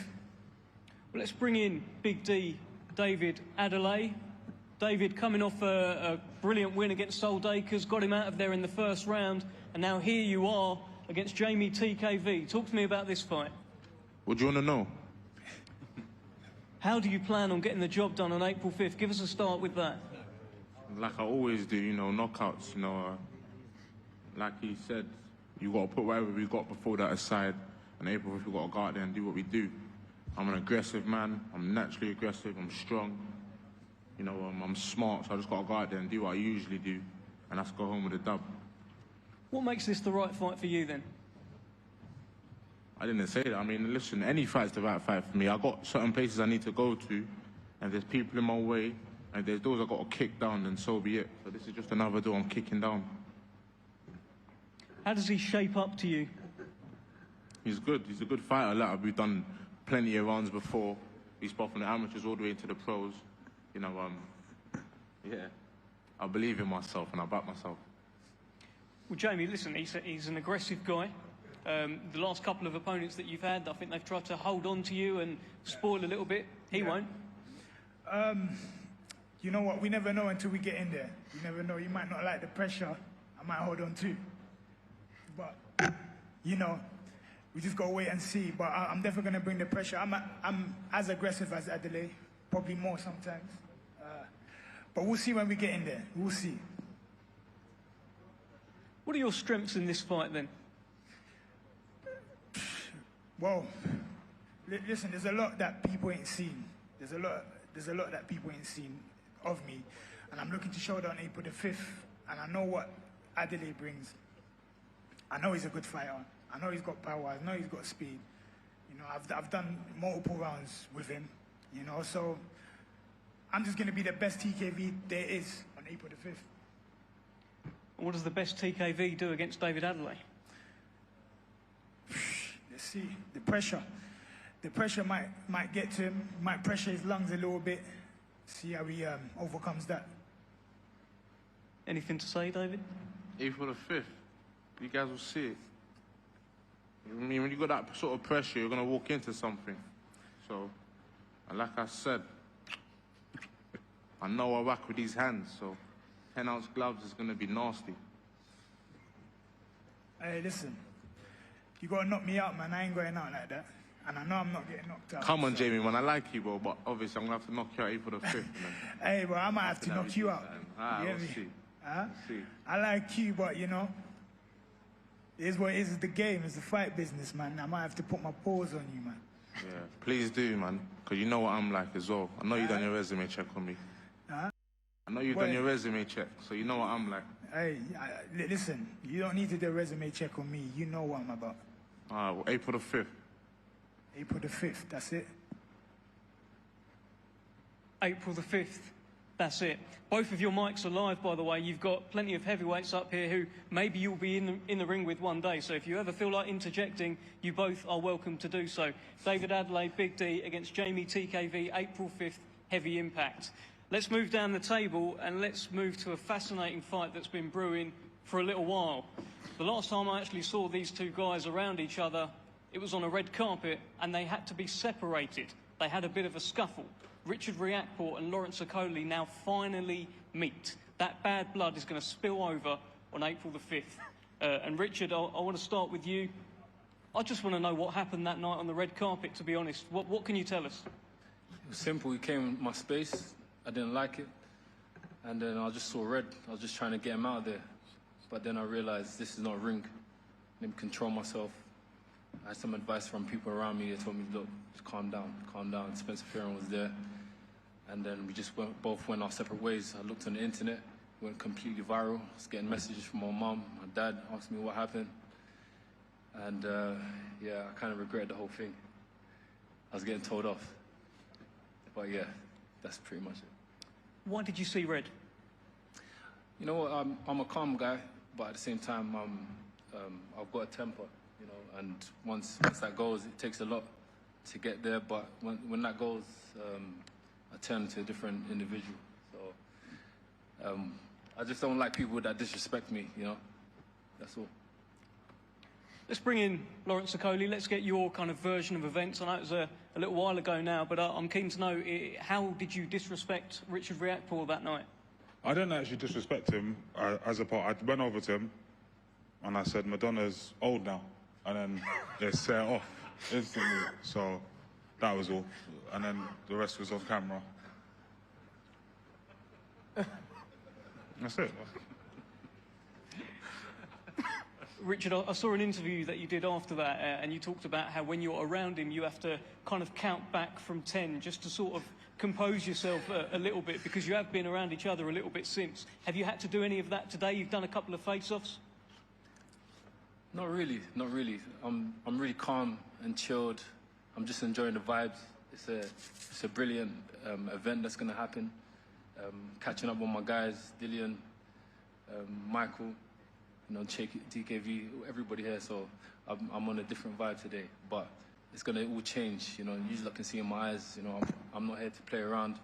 Well, let's bring in Big D, David Adelaide. David coming off a brilliant win against Soldakers, got him out of there in the first round, and now here you are against Jamie TKV. Talk to me about this fight. What do you want to know? How do you plan on getting the job done on April 5th? Give us a start with that. Like I always do, you know, knockouts, you know. Like he said, you got to put whatever we got before that aside. And April 5th, we got to go out there and do what we do. I'm an aggressive man. I'm naturally aggressive. I'm strong. You know, I'm smart, so I just got to go out there and do what I usually do. And that's go home with a dub. What makes this the right fight for you, then? I didn't say that. I mean, listen, any fight's the right fight for me. I got certain places I need to go to, and there's people in my way, and there's doors I got to kick down, and so be it. So this is just another door I'm kicking down. How does he shape up to you? He's good. He's a good fighter. Like, we've done plenty of rounds before. He's both from the amateurs all the way into the pros. You know, yeah, I believe in myself and I back myself. Well, Jamie, listen, he's an aggressive guy. The last couple of opponents that you've had, I think they've tried to hold on to you and spoil a little bit. He won't. You know what? We never know until we get in there. You never know. You might not like the pressure. I might hold on too. But, you know, we just got to wait and see. But I'm definitely going to bring the pressure. I'm as aggressive as Adelaide, probably more sometimes. But we'll see when we get in there. We'll see. What are your strengths in this fight, then? Well, listen, there's a lot that people ain't seen. There's a lot that people ain't seen of me. And I'm looking to show that on April the 5th. And I know what Adelaide brings. I know he's a good fighter. I know he's got power. I know he's got speed. You know, I've done multiple rounds with him. You know, so I'm just going to be the best TKV there is on April the 5th. What does the best TKV do against David Adelaide? Let's see. The pressure. The pressure might get to him, might pressure his lungs a little bit. See how he overcomes that. Anything to say, David? April the 5th. You guys will see it. I mean, when you got that sort of pressure, you're going to walk into something. So, and like I said, I know I whack with these hands, so 10-ounce gloves is going to be nasty. Hey, listen. You got to knock me out, man. I ain't going out like that. And I know I'm not getting knocked out. Come on, Jamie, man. I like you, bro, but obviously I'm going to have to knock you out April the 5th, man. Hey, bro, I might have to knock you out. We'll see. Huh? See. I like you, but, you know, it is what it is. It's the game. It's the fight business, man. I might have to put my paws on you, man. Yeah, please do, man, because you know what I'm like as well. I know you done your resume check on me. Huh? I know you've done your resume check, so you know what I'm like. Hey, listen, you don't need to do a resume check on me. You know what I'm about. All right, well, April the 5th. April the 5th, that's it. April the 5th, that's it. Both of your mics are live, by the way. You've got plenty of heavyweights up here who maybe you'll be in the ring with one day. So if you ever feel like interjecting, you both are welcome to do so. David Adelaide, Big D, against Jamie TKV, April 5th, Heavy Impact. Let's move down the table and let's move to a fascinating fight that's been brewing for a little while. The last time I actually saw these two guys around each other, it was on a red carpet and they had to be separated. They had a bit of a scuffle. Richard Riakporhe and Lawrence Okoli now finally meet. That bad blood is going to spill over on April the 5th. And Richard, I want to start with you. I just want to know what happened that night on the red carpet, to be honest. What can you tell us? It was simple. He came in my space. I didn't like it. And then I just saw red. I was just trying to get him out of there. But then I realized this is not a ring. Let me control myself. I had some advice from people around me. They told me, look, just calm down, calm down. Spencer Fearon was there. And then we just both went our separate ways. I looked on the internet, went completely viral. I was getting messages from my mom. My dad asked me what happened. And yeah, I kind of regret the whole thing. I was getting told off. But yeah, that's pretty much it. Why did you see red? You know what, I'm a calm guy, but at the same time, I've got a temper. you know, and once that goes, it takes a lot to get there, but when that goes, I turn into a different individual. So I just don't like people that disrespect me, you know, that's all. Let's bring in Lawrence Okoli. Let's get your kind of version of events. I know it was a little while ago now, but I'm keen to know, how did you disrespect Richard Riakporhe that night? I didn't actually disrespect him as a part. I went over to him and I said, Madonna's old now. And then it set off instantly. So that was all. And then the rest was on camera. That's it. Richard, I saw an interview that you did after that, and you talked about how when you're around him, you have to kind of count back from 10 just to sort of compose yourself a little bit, because you have been around each other a little bit since. Have you had to do any of that today? You've done a couple of face-offs? Not really, not really. I'm really calm and chilled. I'm just enjoying the vibes. It's a brilliant event that's going to happen. Catching up with my guys, Dillian, Michael, you know, DKV, everybody here. So I'm on a different vibe today, but it's going to all change. You know, usually I can see in my eyes, you know, I'm not here to play around.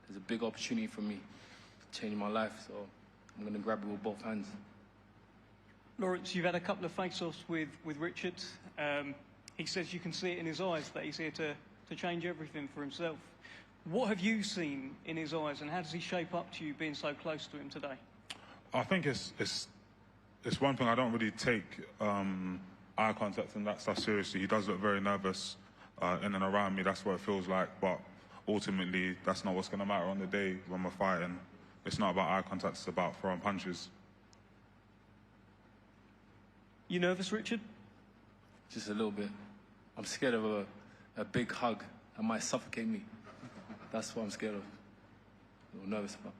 There's a big opportunity for me to change my life, so I'm going to grab it with both hands. Lawrence, you've had a couple of face-offs with Richard. He says you can see it in his eyes that he's here to change everything for himself. What have you seen in his eyes, and how does he shape up to you being so close to him today? I think it's one thing. I don't really take eye contact and that stuff seriously. He does look very nervous in and around me. That's what it feels like. But ultimately, that's not what's going to matter on the day when we're fighting. It's not about eye contact. It's about throwing punches. You nervous, Richard? Just a little bit. I'm scared of a big hug that might suffocate me. That's what I'm scared of. A little nervous about.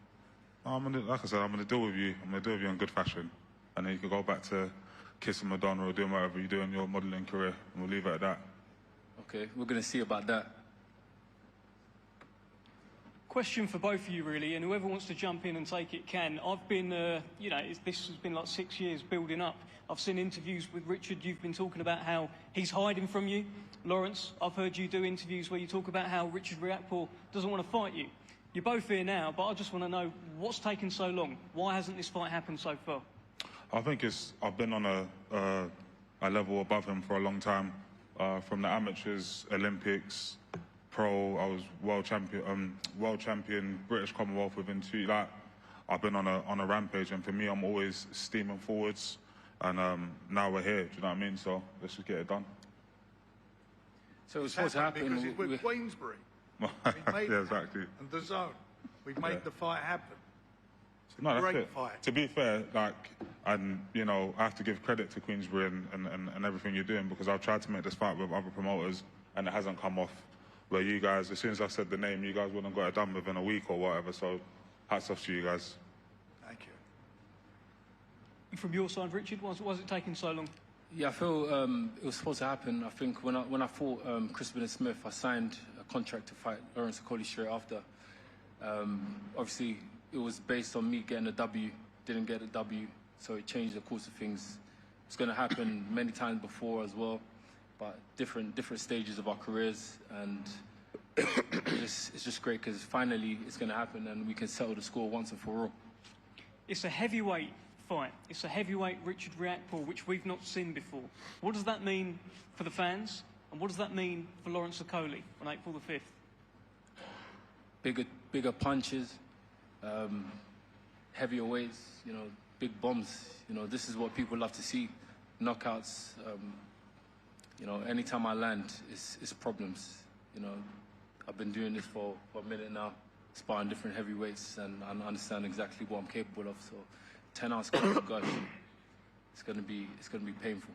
Like I said, I'm going to deal with you. I'm going to deal with you in good fashion. And then you can go back to kissing Madonna or doing whatever you do in your modelling career. And we'll leave it at that. Okay, we're going to see about that. Question for both of you, really, and whoever wants to jump in and take it can. I've been, you know, this has been like 6 years building up. I've seen interviews with Richard. You've been talking about how he's hiding from you. Lawrence, I've heard you do interviews where you talk about how Richard Riakporhe doesn't want to fight you. You're both here now, but I just want to know what's taken so long. Why hasn't this fight happened so far? I think I've been on a level above him for a long time. From the amateurs, Olympics, pro, I was world champion, British Commonwealth within 2. Like, I've been on a rampage, and for me, I'm always steaming forwards. And now we're here. Do you know what I mean? So let's just get it done. So it's supposed to happen because it's with Queensberry. Yeah, exactly. And DAZN. We've made the fight happen. No, that's great it. fight. To be fair, like, and you know, I have to give credit to Queensberry and everything you're doing, because I've tried to make this fight with other promoters and it hasn't come off. Where you guys, as soon as I said the name, you guys wouldn't have got it done within a week or whatever. So, hats off to you guys. Thank you. From your side, Richard, why is it taking so long? Yeah, I feel it was supposed to happen. I think when I fought Chris Smith, I signed a contract to fight Lawrence Okoli straight after. Obviously, it was based on me getting a W, didn't get a W, so it changed the course of things. It's going to happen many times before as well, but different stages of our careers, and it's just great because finally it's going to happen and we can settle the score once and for all. It's a heavyweight fight. It's a heavyweight Richard Riakporhe, which we've not seen before. What does that mean for the fans, and what does that mean for Lawrence Okoli on April the 5th? Bigger punches, heavier weights, you know, big bombs. You know, this is what people love to see. Knockouts. You know, anytime I land, it's problems. You know, I've been doing this for a minute now, sparring different heavyweights, and I understand exactly what I'm capable of. So, 10 hours, gosh, it's gonna be painful.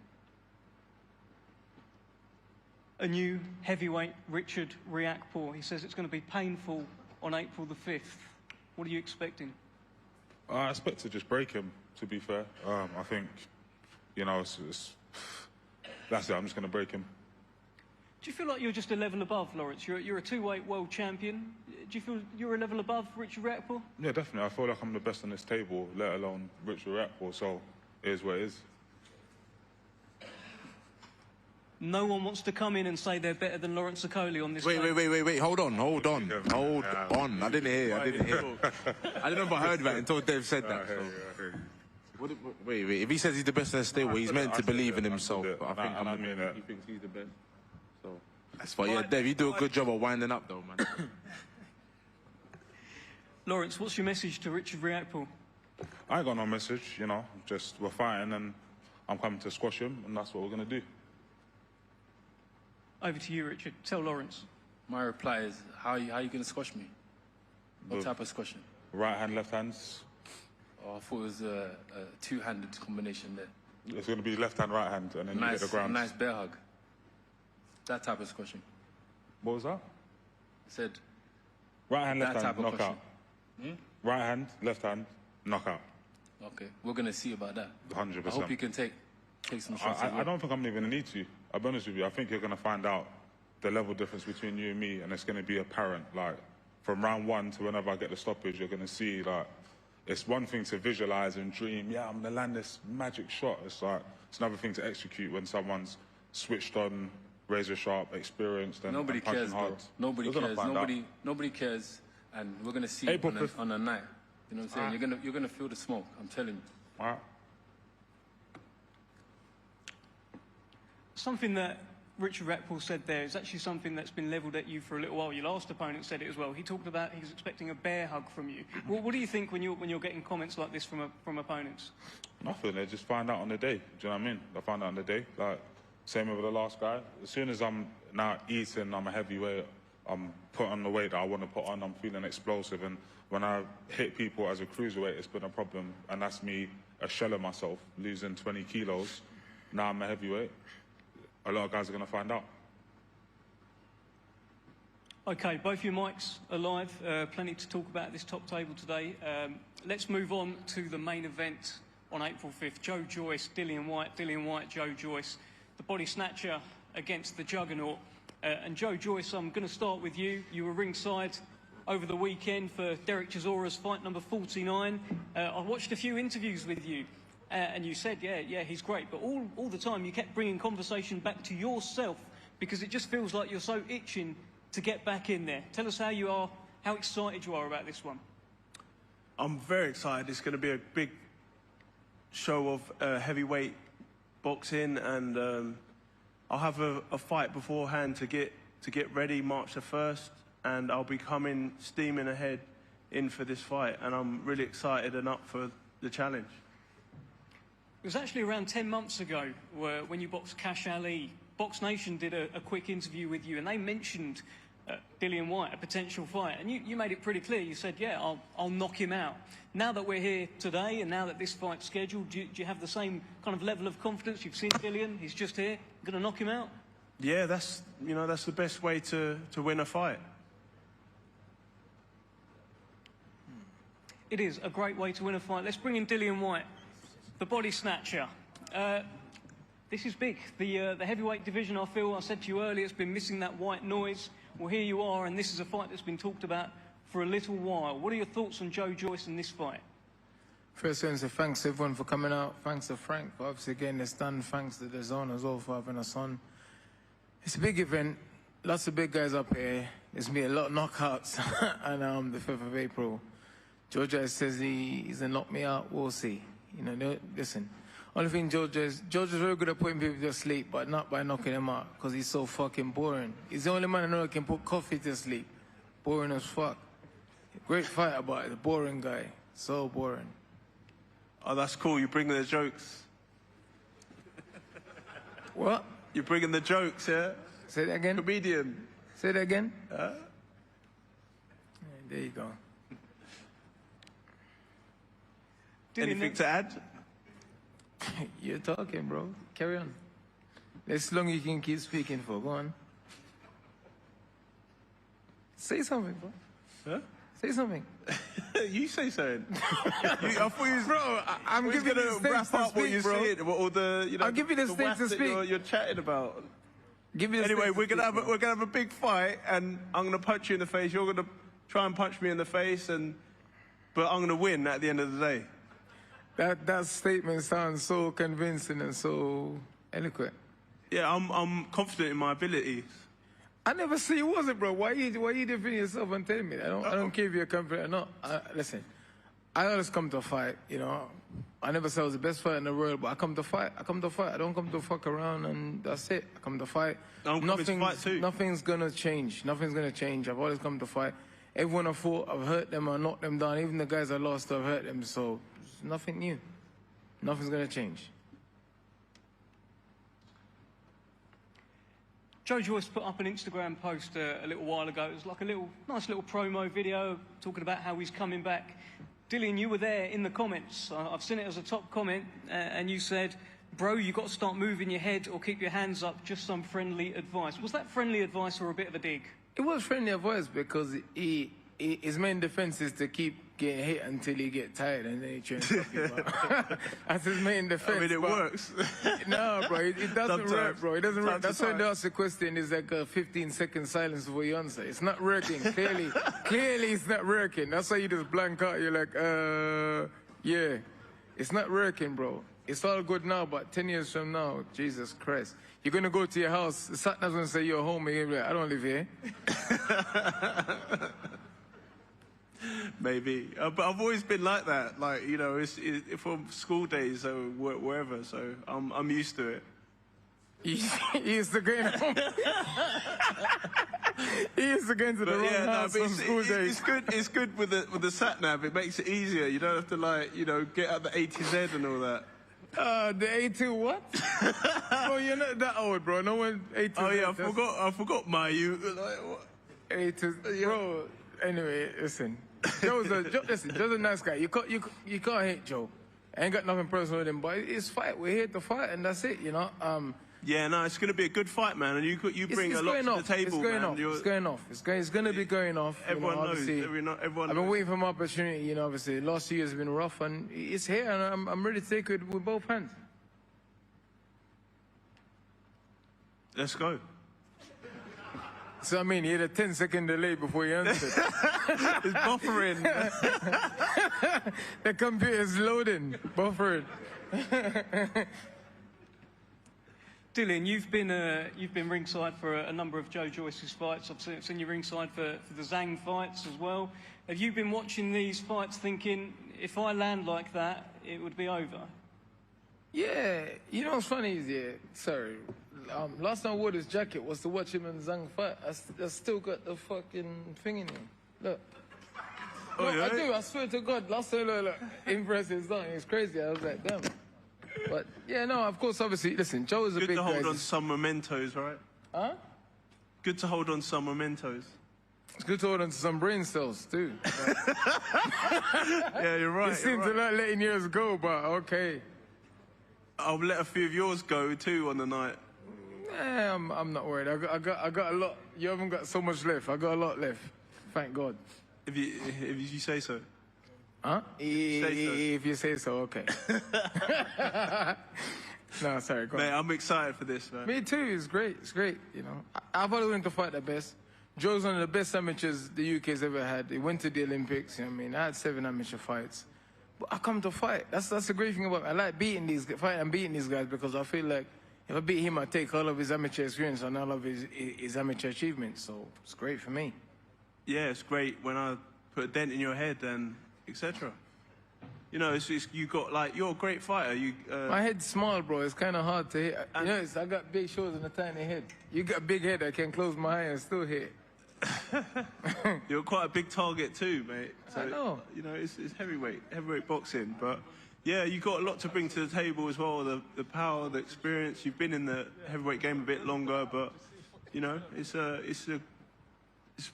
A new heavyweight Richard Riakporhe. He says it's going to be painful on April the 5th. What are you expecting? I expect to just break him, to be fair. I think, you know, that's it. I'm just going to break him. Do you feel like you're just a level above, Lawrence? You're a 2-weight world champion. Do you feel you're a level above Richard Riakporhe? Yeah, definitely. I feel like I'm the best on this table, let alone Richard Riakporhe. So it is what it is. no one wants to come in and say they're better than Lawrence Okoli on this Wait, day. hold on. I didn't hear. I didn't know if I heard that until Dave said that. So. Wait, if he says he's the best in the stable, he's meant to believe in himself. But I think he thinks he's the best. So that's fine. Yeah, Dave, you do a good job of winding up, though, man. Lawrence, what's your message to Richard Riakporhe? I ain't got no message, you know. Just we're fighting, and I'm coming to squash him, and that's what we're gonna do. Over to you, Richard. Tell Lawrence. My reply is, how are you going to squash me? What type of squashing? Right hand, left hands. Oh, I thought it was a two-handed combination there. It's going to be left hand, right hand, and then you hit the ground. Nice bear hug. That type of squashing. What was that? I said... Right hand, left hand, knockout. Right hand, left hand, knockout. Okay, we're going to see about that. 100%. I hope you can take some shots. I don't think I'm even going to need to. I'll be honest with you. I think you're going to find out the level difference between you and me, and it's going to be apparent. Like, from round 1 to whenever I get the stoppage, you're going to see, like, it's one thing to visualize and dream, yeah, I'm going to land this magic shot. It's like, it's another thing to execute when someone's switched on, razor sharp, experienced, and nobody cares, hard. Nobody cares. Nobody cares, and we're going to see it on a night. You know what I'm saying? You're gonna feel the smoke. I'm telling you. All right. Something that Richard Riakporhe said there is actually something that's been levelled at you for a little while. Your last opponent said it as well. He talked about he was expecting a bear hug from you. What do you think when you're getting comments like this from opponents? Nothing. They just find out on the day. Do you know what I mean? They find out on the day. Like, same with the last guy. As soon as I'm now eating, I'm a heavyweight. I'm putting on the weight that I want to put on. I'm feeling explosive, and when I hit people as a cruiserweight, it's been a problem, and that's me a shell of myself, losing 20 kilos. Now I'm a heavyweight. A lot of guys are going to find out. Okay, both your mics are live. Plenty to talk about at this top table today. Let's move on to the main event on April 5th. Joe Joyce, Dillian Whyte, Joe Joyce. The body snatcher against the juggernaut. And Joe Joyce, I'm going to start with you. You were ringside over the weekend for Derek Chisora's fight number 49. I watched a few interviews with you. And you said, yeah, he's great. But all the time you kept bringing conversation back to yourself because it just feels like you're so itching to get back in there. Tell us how you are, how excited you are about this one. I'm very excited. It's going to be a big show of heavyweight boxing, and I'll have a fight beforehand to get ready March the 1st, and I'll be coming steaming ahead in for this fight, and I'm really excited and up for the challenge. It was actually around 10 months ago when you boxed Cash Ali. Box Nation did a quick interview with you, and they mentioned Dillian Whyte, a potential fight, and you made it pretty clear. You said, yeah, I'll knock him out. Now that we're here today, and now that this fight's scheduled, do you have the same kind of level of confidence? You've seen Dillian, he's just here, going to knock him out? Yeah, that's the best way to win a fight. It is a great way to win a fight. Let's bring in Dillian Whyte, the body snatcher. This is big. The heavyweight division, I said to you earlier, it's been missing that white noise. Well, here you are, and this is a fight that's been talked about for a little while. What are your thoughts on Joe Joyce in this fight? First, I want to say thanks to everyone for coming out. Thanks to Frank for obviously getting this done. Thanks to DAZN as well for having us on. It's a big event. Lots of big guys up here. There's going to be a lot of knockouts on the 5th of April. Joe Joyce says he's going to knock me out. We'll see. Listen. Only thing George is very good at putting people to sleep, but not by knocking them out, because he's so fucking boring. He's the only man I know that can put coffee to sleep. Boring as fuck. Great fighter, but a boring guy. So boring. Oh, that's cool. You're bringing the jokes. What? You're bringing the jokes, yeah? Say that again? Comedian. Say that again? There you go. Anything to add? You're talking, bro. Carry on. As long as you can keep speaking for. Go on. Say something, bro. Huh? Say something. You say something. I thought you was, bro, I'm giving you the stage wrap up to what you're speak, bro. saying, all the, I'll give you the stage to speak. You're chatting about. Give me the anyway, stage we're gonna have a big fight, and I'm gonna punch you in the face. You're gonna try and punch me in the face, but I'm gonna win at the end of the day. That statement sounds so convincing and so eloquent. Yeah, I'm confident in my abilities. I never say you wasn't, bro. Why you defending yourself and telling me that? I don't care if you're confident or not. Listen, I always come to fight, you know. I never say I was the best fighter in the world, but I come to fight. I come to fight. I don't come to fuck around, and that's it. I come to fight. I'm coming to fight too. Nothing's gonna change. Nothing's gonna change. I've always come to fight. Everyone I fought, I've hurt them, I knocked them down. Even the guys I lost, I've hurt them. So it's nothing new. Nothing's gonna change. Joe Joyce put up an Instagram post a little while ago. It was like a nice little promo video talking about how he's coming back. Dillian, you were there in the comments. I've seen it as a top comment, and you said, bro, you got to start moving your head or keep your hands up, just some friendly advice. Was that friendly advice or a bit of a dig? It was friendly advice because his main defense is to keep getting hit until he get tired and then he trains people. That's his main defense. I mean, it works. No, bro, it doesn't Sometimes. work, bro. It doesn't work. Time to That's why time. they ask the question is like a 15-second silence before you answer. It's not working. Clearly it's not working. That's why you just blank out. You're like, yeah. It's not working, bro. It's all good now, but 10 years from now, Jesus Christ. You're going to go to your house. The Satnav's going to say you're home. You're going to be like, I don't live here. Maybe, but I've always been like that. Like, you know, it's from school days or wherever. So I'm used to it. He used to go home. He used to go into the wrong house on school days. It's good with the sat nav. It makes it easier. You don't have to, like, you know, get out the ATZ and all that. The A2 what? Bro, you're not that old, bro. No one A2. Oh yeah, I forgot my you. Like, what? A2, bro. Anyway, listen. Joe's a nice guy. You can't hate Joe. I ain't got nothing personal with him, but it's fight. We're here to fight, and that's it, you know. Yeah, no, it's going to be a good fight, man, and you bring a lot to the table, man. It's going off. It's going to be going off. Everyone knows. Everyone I've been waiting for my opportunity, you know. Obviously, last 2 years have been rough, and it's here, and I'm ready to take it with both hands. Let's go. So I mean, he had a 10-second delay before he answered. It's buffering. The computer's loading, buffering. Dillian, you've been ringside for a number of Joe Joyce's fights. I've seen you ringside for the Zhang fights as well. Have you been watching these fights thinking, if I land like that, it would be over? Yeah, you know what's funny is, last time I wore this jacket was to watch him and Zhang fight. I still got the fucking thing in here. Look. Oh, No, yeah? I do, I swear to God. Last time, look, impressive Zhang. It's crazy. I was like, damn. But, yeah, no, of course, obviously, listen, Joe is a big guy. Good to hold on to some mementos, right? Huh? Good to hold on to some mementos. It's good to hold on to some brain cells, too. Yeah, you're right. You seem to like letting yours go, but okay. I'll let a few of yours go, too, on the night. I'm not worried. I got a lot. You haven't got so much left. I got a lot left. Thank God. If you say so. Huh? If you say so, okay. No, sorry, go on. Mate, I'm excited for this, man. Me too. It's great. It's great. You know, I've always wanted to fight the best. Joe's one of the best amateurs the UK's ever had. He went to the Olympics. You know what I mean, I had 7 amateur fights. But I come to fight. That's the great thing about it. I like beating these guys because I feel like if I beat him, I take all of his amateur experience and all of his amateur achievements. So it's great for me. Yeah, it's great when I put a dent in your head and etc. You know, you got, like, you're a great fighter. My head's small, bro. It's kind of hard to hit. You know, I got big shoulders and a tiny head. You got a big head. I can close my eye and still hit. You're quite a big target too, mate. So, I know. You know, it's heavyweight boxing. But yeah, you got a lot to bring to the table as well. The power, the experience. You've been in the heavyweight game a bit longer, but you know, it's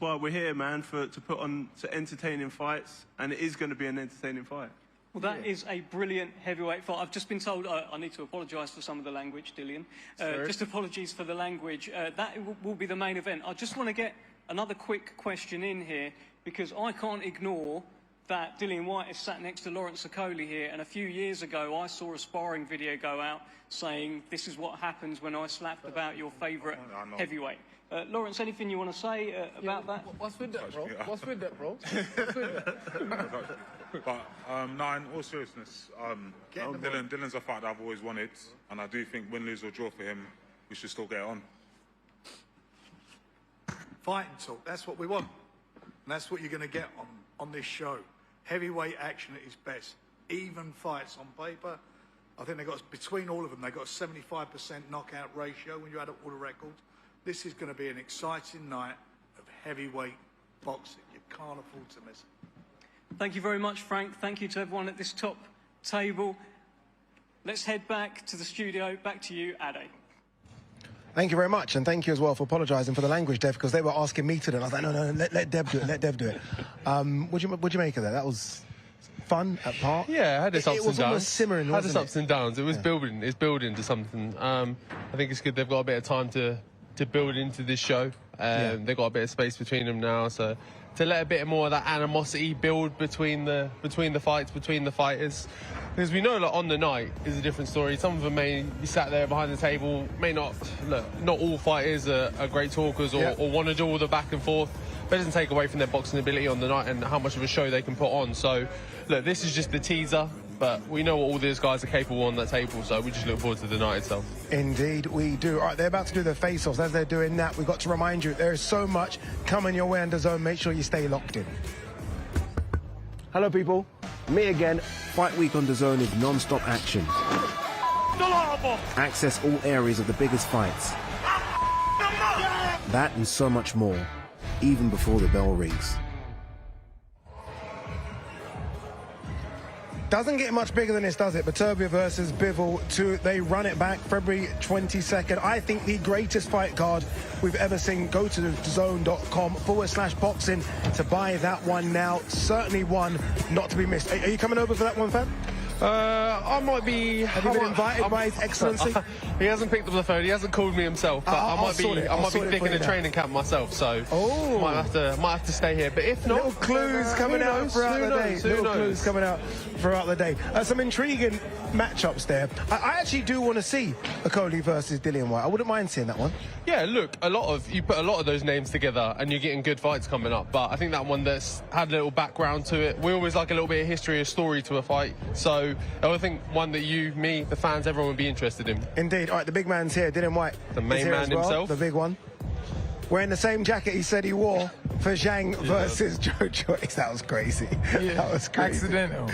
why we're here, man, to put on entertaining fights, and it is going to be an entertaining fight. Well, that is a brilliant heavyweight fight. I've just been told I need to apologise for some of the language, Dillian. Just apologies for the language. That will be the main event. I just want to get another quick question in here, because I can't ignore that Dillian Whyte is sat next to Lawrence Okoli here, and a few years ago I saw a sparring video go out saying this is what happens when I slapped about your favourite heavyweight. Lawrence, anything you want to say about that? What's with that, bro? What's with that, bro? But no, in all seriousness, Dylan's a fight that I've always wanted, and I do think win, lose or draw for him, we should still get it on. Fighting talk, that's what we want. And that's what you're going to get on this show. Heavyweight action at its best. Even fights on paper. I think they got, between all of them, they got a 75% knockout ratio when you add up all the records. This is going to be an exciting night of heavyweight boxing. You can't afford to miss it. Thank you very much, Frank. Thank you to everyone at this top table. Let's head back to the studio. Back to you, Ade. Thank you very much, and thank you as well for apologising for the language, Dev, because they were asking me to do it. I was like, no, let Dev do it, let Dev do it. What'd you make of that? That was fun at part? Yeah, it had its ups and downs. It was almost simmering, wasn't it? Had its ups and downs. It was building. It's building to something. I think it's good they've got a bit of time to build into this show. They've got a bit of space between them now, so to let a bit more of that animosity build between the fights, between the fighters. Because we know, like, on the night is a different story. Some of them may be sat there behind the table, may not. Look, not all fighters are great talkers or want to do all the back and forth. But it doesn't take away from their boxing ability on the night and how much of a show they can put on. So, look, this is just the teaser, but we know what all these guys are capable on that table, so we just look forward to the night itself. Indeed, we do. All right, they're about to do the face-offs. As they're doing that, we've got to remind you, there is so much coming your way on DAZN. Make sure you stay locked in. Hello, people. Me again. Fight week on DAZN is non-stop action. Access all areas of the biggest fights. That and so much more, even before the bell rings. Doesn't get much bigger than this, does it? Beterbiev versus Bivol 2. They run it back February 22nd. I think the greatest fight card we've ever seen. Go to DAZN.com/boxing to buy that one now. Certainly one not to be missed. Are you coming over for that one, Fab? I might be. Have you been invited by His Excellency? He hasn't picked up the phone. He hasn't called me himself. But I might be thinking a training camp myself. So might have to stay here. But if not, little clues coming out throughout the day. Little clues coming out throughout the day. Some intriguing matchups there. I actually do want to see Okolie versus Dillian Whyte. I wouldn't mind seeing that one. Yeah, look, you put a lot of those names together and you're getting good fights coming up. But I think that one that's had a little background to it. We always like a little bit of history, a story to a fight. So I think one that you, me, the fans, everyone would be interested in. Indeed. All right, the big man's here. Dillian Whyte. The main man himself. The big one. Wearing the same jacket he said he wore for Zhang versus Joe Joyce. That was crazy. Yeah, that was crazy. Accidental.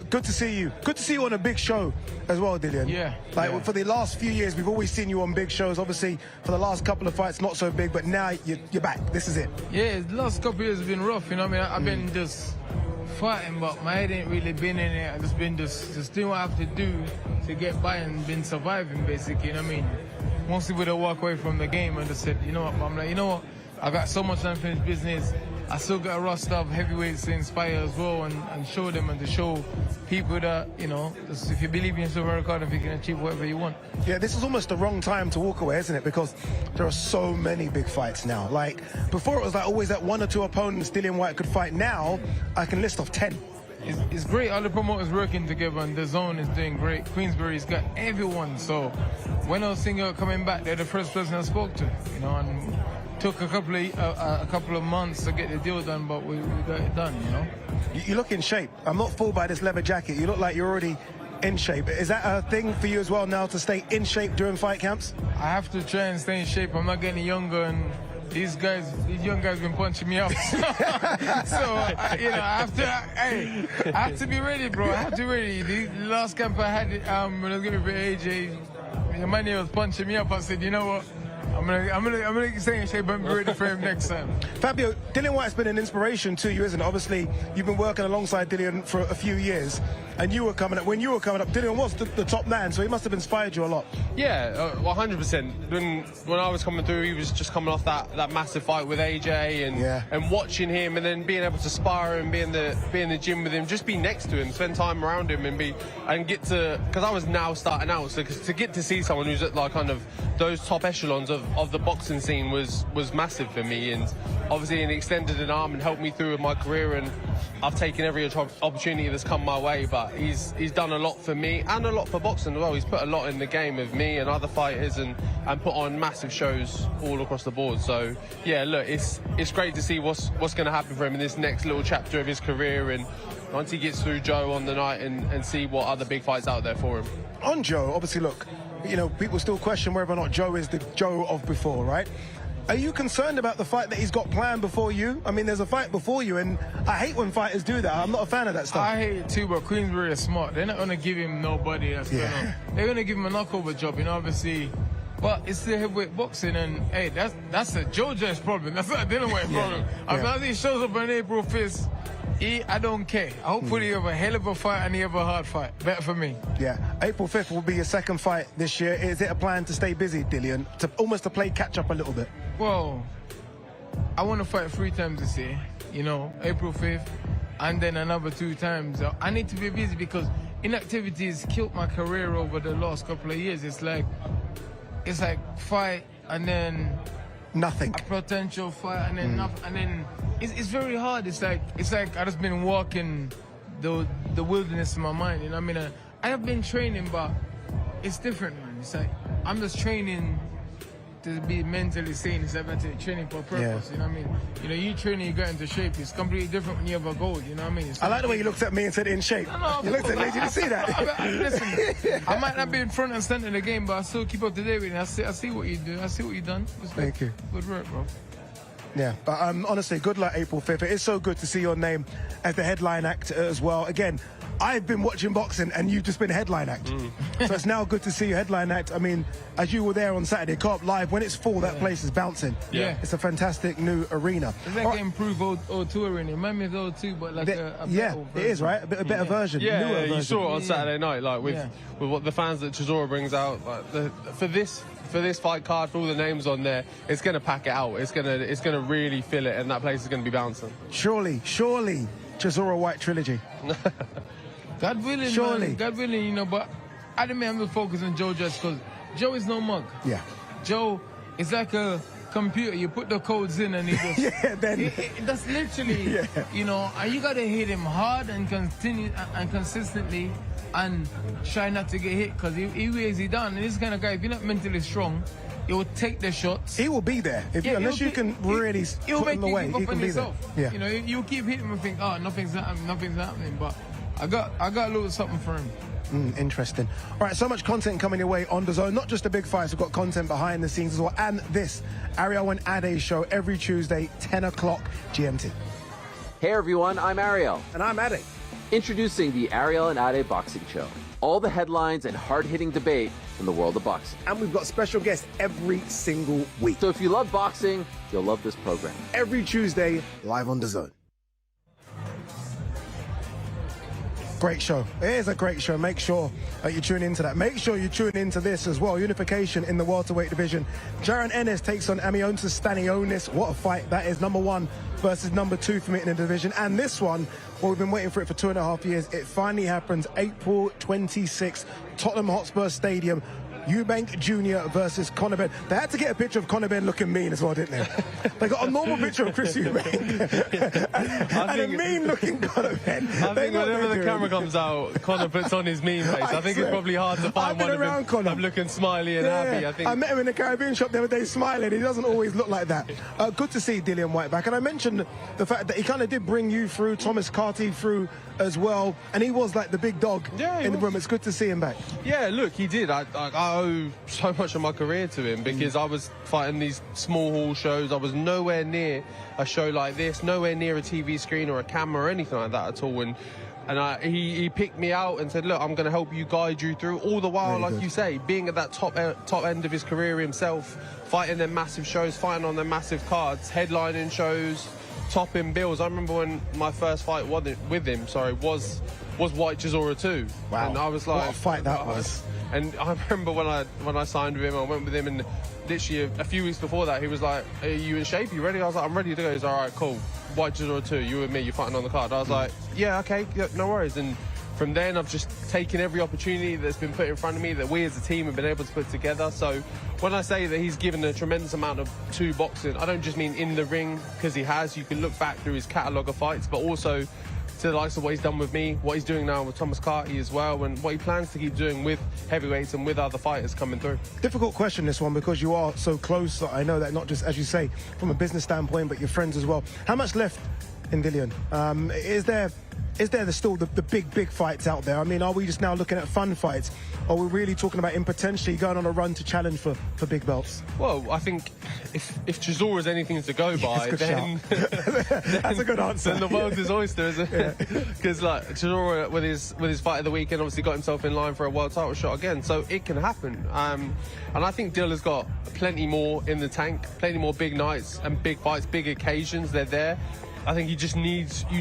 Good to see you. Good to see you on a big show as well, Dillian. Yeah. For the last few years, we've always seen you on big shows. Obviously, for the last couple of fights, not so big, but now you're back. This is it. Yeah, the last couple of years have been rough. You know what I mean? I've been just fighting, but my head ain't really been in it. I've just been just doing what I have to do to get by and been surviving, basically. You know what I mean? Most people that walk away from the game and just said, you know what, I'm like, you know what, I got so much unfinished business. I still got a roster of heavyweights to inspire as well and show them and to show people that, you know, if you believe in yourself, work hard, if you can achieve whatever you want. Yeah, this is almost the wrong time to walk away, isn't it? Because there are so many big fights now. Like, before it was like always that one or two opponents Dillian Whyte could fight. Now, I can list off 10. It's great, all the promoters working together, and DAZN is doing great. Queensberry's got everyone, so when I was thinking of coming back, they're the first person I spoke to, you know, and took a couple of months to get the deal done, but we got it done, you know. You look in shape. I'm not fooled by this leather jacket. You look like you're already in shape. Is that a thing for you as well now, to stay in shape during fight camps? I have to try and stay in shape. I'm not getting younger, and these young guys been punching me up. So I have to be ready, bro. I have to be ready. The last camp I had, when I was going to be AJ, the man here was punching me up. I said, you know what? I'm gonna stay in shape and be ready for him next time. Fabio, Dillian Whyte's been an inspiration to you, isn't it? Obviously, you've been working alongside Dillian for a few years, and when you were coming up, Dillian was the top man, so he must have inspired you a lot. Yeah, 100%. When I was coming through, he was just coming off that massive fight with AJ, and watching him, and then being able to spar and be in the gym with him, just be next to him, spend time around him, and get to, because I was now starting out, so to get to see someone who's at like kind of those top echelons of the boxing scene was massive for me, and obviously he extended an arm and helped me through my career, and I've taken every opportunity that's come my way, but he's done a lot for me and a lot for boxing as well. He's put a lot in the game of me and other fighters, and put on massive shows all across the board. So yeah, look, it's great to see what's going to happen for him in this next little chapter of his career, and once he gets through Joe on the night and see what other big fights out there for him. On Joe, obviously, look, you know, people still question whether or not Joe is the Joe of before, right? Are you concerned about the fight that he's got planned before you? I mean, there's a fight before you, and I hate when fighters do that. I'm not a fan of that stuff. I hate it too, but Queensberry is smart. They're not going to give him nobody that's they're going to give him a knockover job, you know, obviously. But it's the heavyweight boxing, and hey, that's a Joe Judge problem. That's not a Dillian problem. As he shows up on April 5th, I don't care. Hopefully you have a hell of a fight and you have a hard fight. Better for me. Yeah. April 5th will be your second fight this year. Is it a plan to stay busy, Dillian? Almost to play catch up a little bit? Well, I want to fight 3 times this year. You know, April 5th and then another 2 times. I need to be busy because inactivity has killed my career over the last couple of years. It's like fight and then nothing. A potential fight and then nothing, and then it's very hard. It's like I just been walking the wilderness in my mind. You know what I mean? I have been training, but it's different, man. It's like I'm just training to be mentally sane. It's like training for purpose. You know what I mean? You know, you train and you get into shape. It's completely different when you have a goal. You know what I mean? I like the way you looked at me and said in shape. No, you looked at me. Did you see that? Listen, I might not be in front and center in the game, but I still keep up to date with it. I see what you do. I see what you've done. Thank you. Good work, bro. Yeah, but honestly, good luck April 5th. It is so good to see your name as the headline act as well. Again, I've been watching boxing and you've just been headline act. So it's now good to see you headline act. I mean, as you were there on Saturday, Co-op Live, when it's full, that place is bouncing. Yeah. It's a fantastic new arena. It's like an improved O2 arena. Remind me of O2, but like a better it is, right? A better version. Yeah, newer version. You saw it on Saturday night, like with what the fans that Chisora brings out. Like for this fight card, for all the names on there, it's going to pack it out. It's going to really fill it, and that place is going to be bouncing. Surely, Chisora White trilogy. God willing, surely. Man. God willing, you know, but I didn't mean I'm going to focus on Joe just because Joe is no mug. Yeah. Joe is like a computer. You put the codes in and he just... that's literally, you know, and you got to hit him hard and consistently and try not to get hit because he weighs it down. And this kind of guy, if you're not mentally strong, he will take the shots. He will be there. Unless you can really put him away, he can be there. Yeah. You know, you keep hitting him and think, oh, nothing's happening. But I got a little something for him. Interesting. All right, so much content coming your way on DAZN. Not just the big fights, we've got content behind the scenes as well. And this Ariel and Ade show every Tuesday, 10 o'clock GMT. Hey everyone, I'm Ariel. And I'm Ade. Introducing the Ariel and Ade Boxing Show. All the headlines and hard-hitting debate from the world of boxing. And we've got special guests every single week. So if you love boxing, you'll love this program. Every Tuesday, live on DAZN. Great show. It is a great show. Make sure you tune into that. Make sure you tune into this as well. Unification in the welterweight division. Jaron Ennis takes on Amiontas Stanionis. What a fight that is. Number 1 versus number 2 for me in the division. And this one, well, we've been waiting for it for 2.5 years. It finally happens. April 26th, Tottenham Hotspur Stadium. Eubank Jr. versus Conor Benn. They had to get a picture of Conor Benn looking mean as well, didn't they? They got a normal picture of Chris Eubank and a mean-looking Conor Benn. I think whenever the camera comes out, Conor puts on his mean face. I think it's probably hard to find one of him. I'm looking smiley and happy. I met him in the Caribbean shop the other day smiling. He doesn't always look like that. Good to see Dillian Whyte back. And I mentioned the fact that he kind of did bring you through, Thomas Carty through as well. And he was like the big dog in the room. It's good to see him back. Yeah, look, he did. I owe so much of my career to him because I was fighting these small hall shows. I was nowhere near a show like this, nowhere near a TV screen or a camera or anything like that at all. And he picked me out and said, look, I'm going to help you, guide you through, all the while, really like you say, being at that top end of his career himself, fighting them massive shows, fighting on them massive cards, headlining shows, topping bills. I remember when my first fight with him, was White Chisora 2. Wow. And I was like, what a fight that was. And I remember when I signed with him, I went with him, and literally a few weeks before that, he was like, are you in shape? Are you ready? I was like, I'm ready to go. He's like, all right, cool. White Chisora 2, you and me, you're fighting on the card. I was like, yeah, okay, no worries. And from then, I've just taken every opportunity that's been put in front of me that we as a team have been able to put together. So when I say that he's given a tremendous amount to boxing, I don't just mean in the ring, because he has. You can look back through his catalogue of fights, but also to the likes of what he's done with me, what he's doing now with Thomas Carty as well, and what he plans to keep doing with heavyweights and with other fighters coming through. Difficult question, this one, because you are so close. I know that not just, as you say, from a business standpoint, but your friends as well. How much left in Dillian? Is there is there still the big fights out there? I mean, are we just now looking at fun fights? Or are we really talking about him potentially going on a run to challenge for big belts? Well, I think if Chisora is anything to go by, then that's a good answer. Then the world's his oyster, isn't it? Because like Chisora with his fight of the weekend, obviously got himself in line for a world title shot again, so it can happen. And I think Dilla's got plenty more in the tank, plenty more big nights and big fights, big occasions. They're there. I think you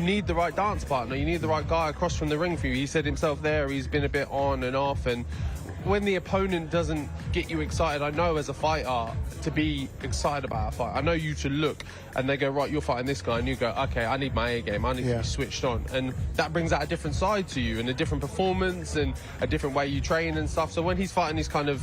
need the right dance partner. You need the right guy across from the ring for you. He said himself there, he's been a bit on and off, and when the opponent doesn't get you excited, I know as a fighter to be excited about a fight. I know you to look and they go, right, you're fighting this guy, and you go, okay, I need my A game. I need to be switched on, and that brings out a different side to you and a different performance and a different way you train and stuff. So when he's fighting these kind of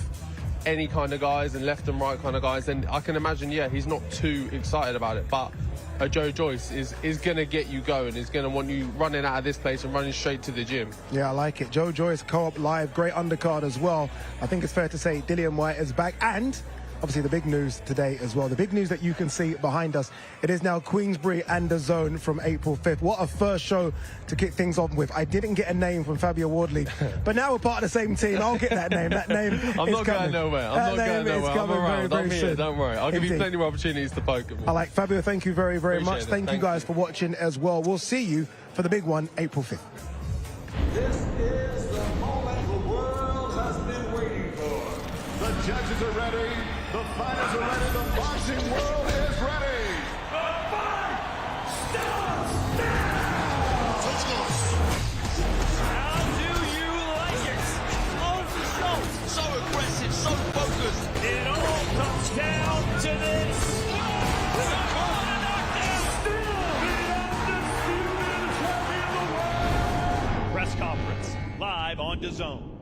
any kind of guys and left and right kind of guys, then I can imagine, he's not too excited about it. But a Joe Joyce is going to get you going, is going to want you running out of this place and running straight to the gym. Yeah, I like it. Joe Joyce, Co-op Live, great undercard as well. I think it's fair to say Dillian Whyte is back, and obviously the big news today as well. The big news that you can see behind us, it is now Queensberry and DAZN from April 5th. What a first show to kick things off with. I didn't get a name from Fabio Wardley, but now we're part of the same team. I'll get that name. That name I'm not going nowhere. I'm not going nowhere. I'm around. I'm here. Soon. Don't worry. I'll give you plenty more opportunities to poke at me. I like Fabio. Thank you very, very much. Thank you guys for watching as well. We'll see you for the big one, April 5th. This is the moment the world has been waiting for. The judges are ready. The fighters are ready. The boxing world is ready. The fight starts now. Let's go. How do you like it? On the show. So aggressive, so focused. It all comes down to this. With a corner knockdown. Still the undisputed champion of the world. Press conference live on DAZN.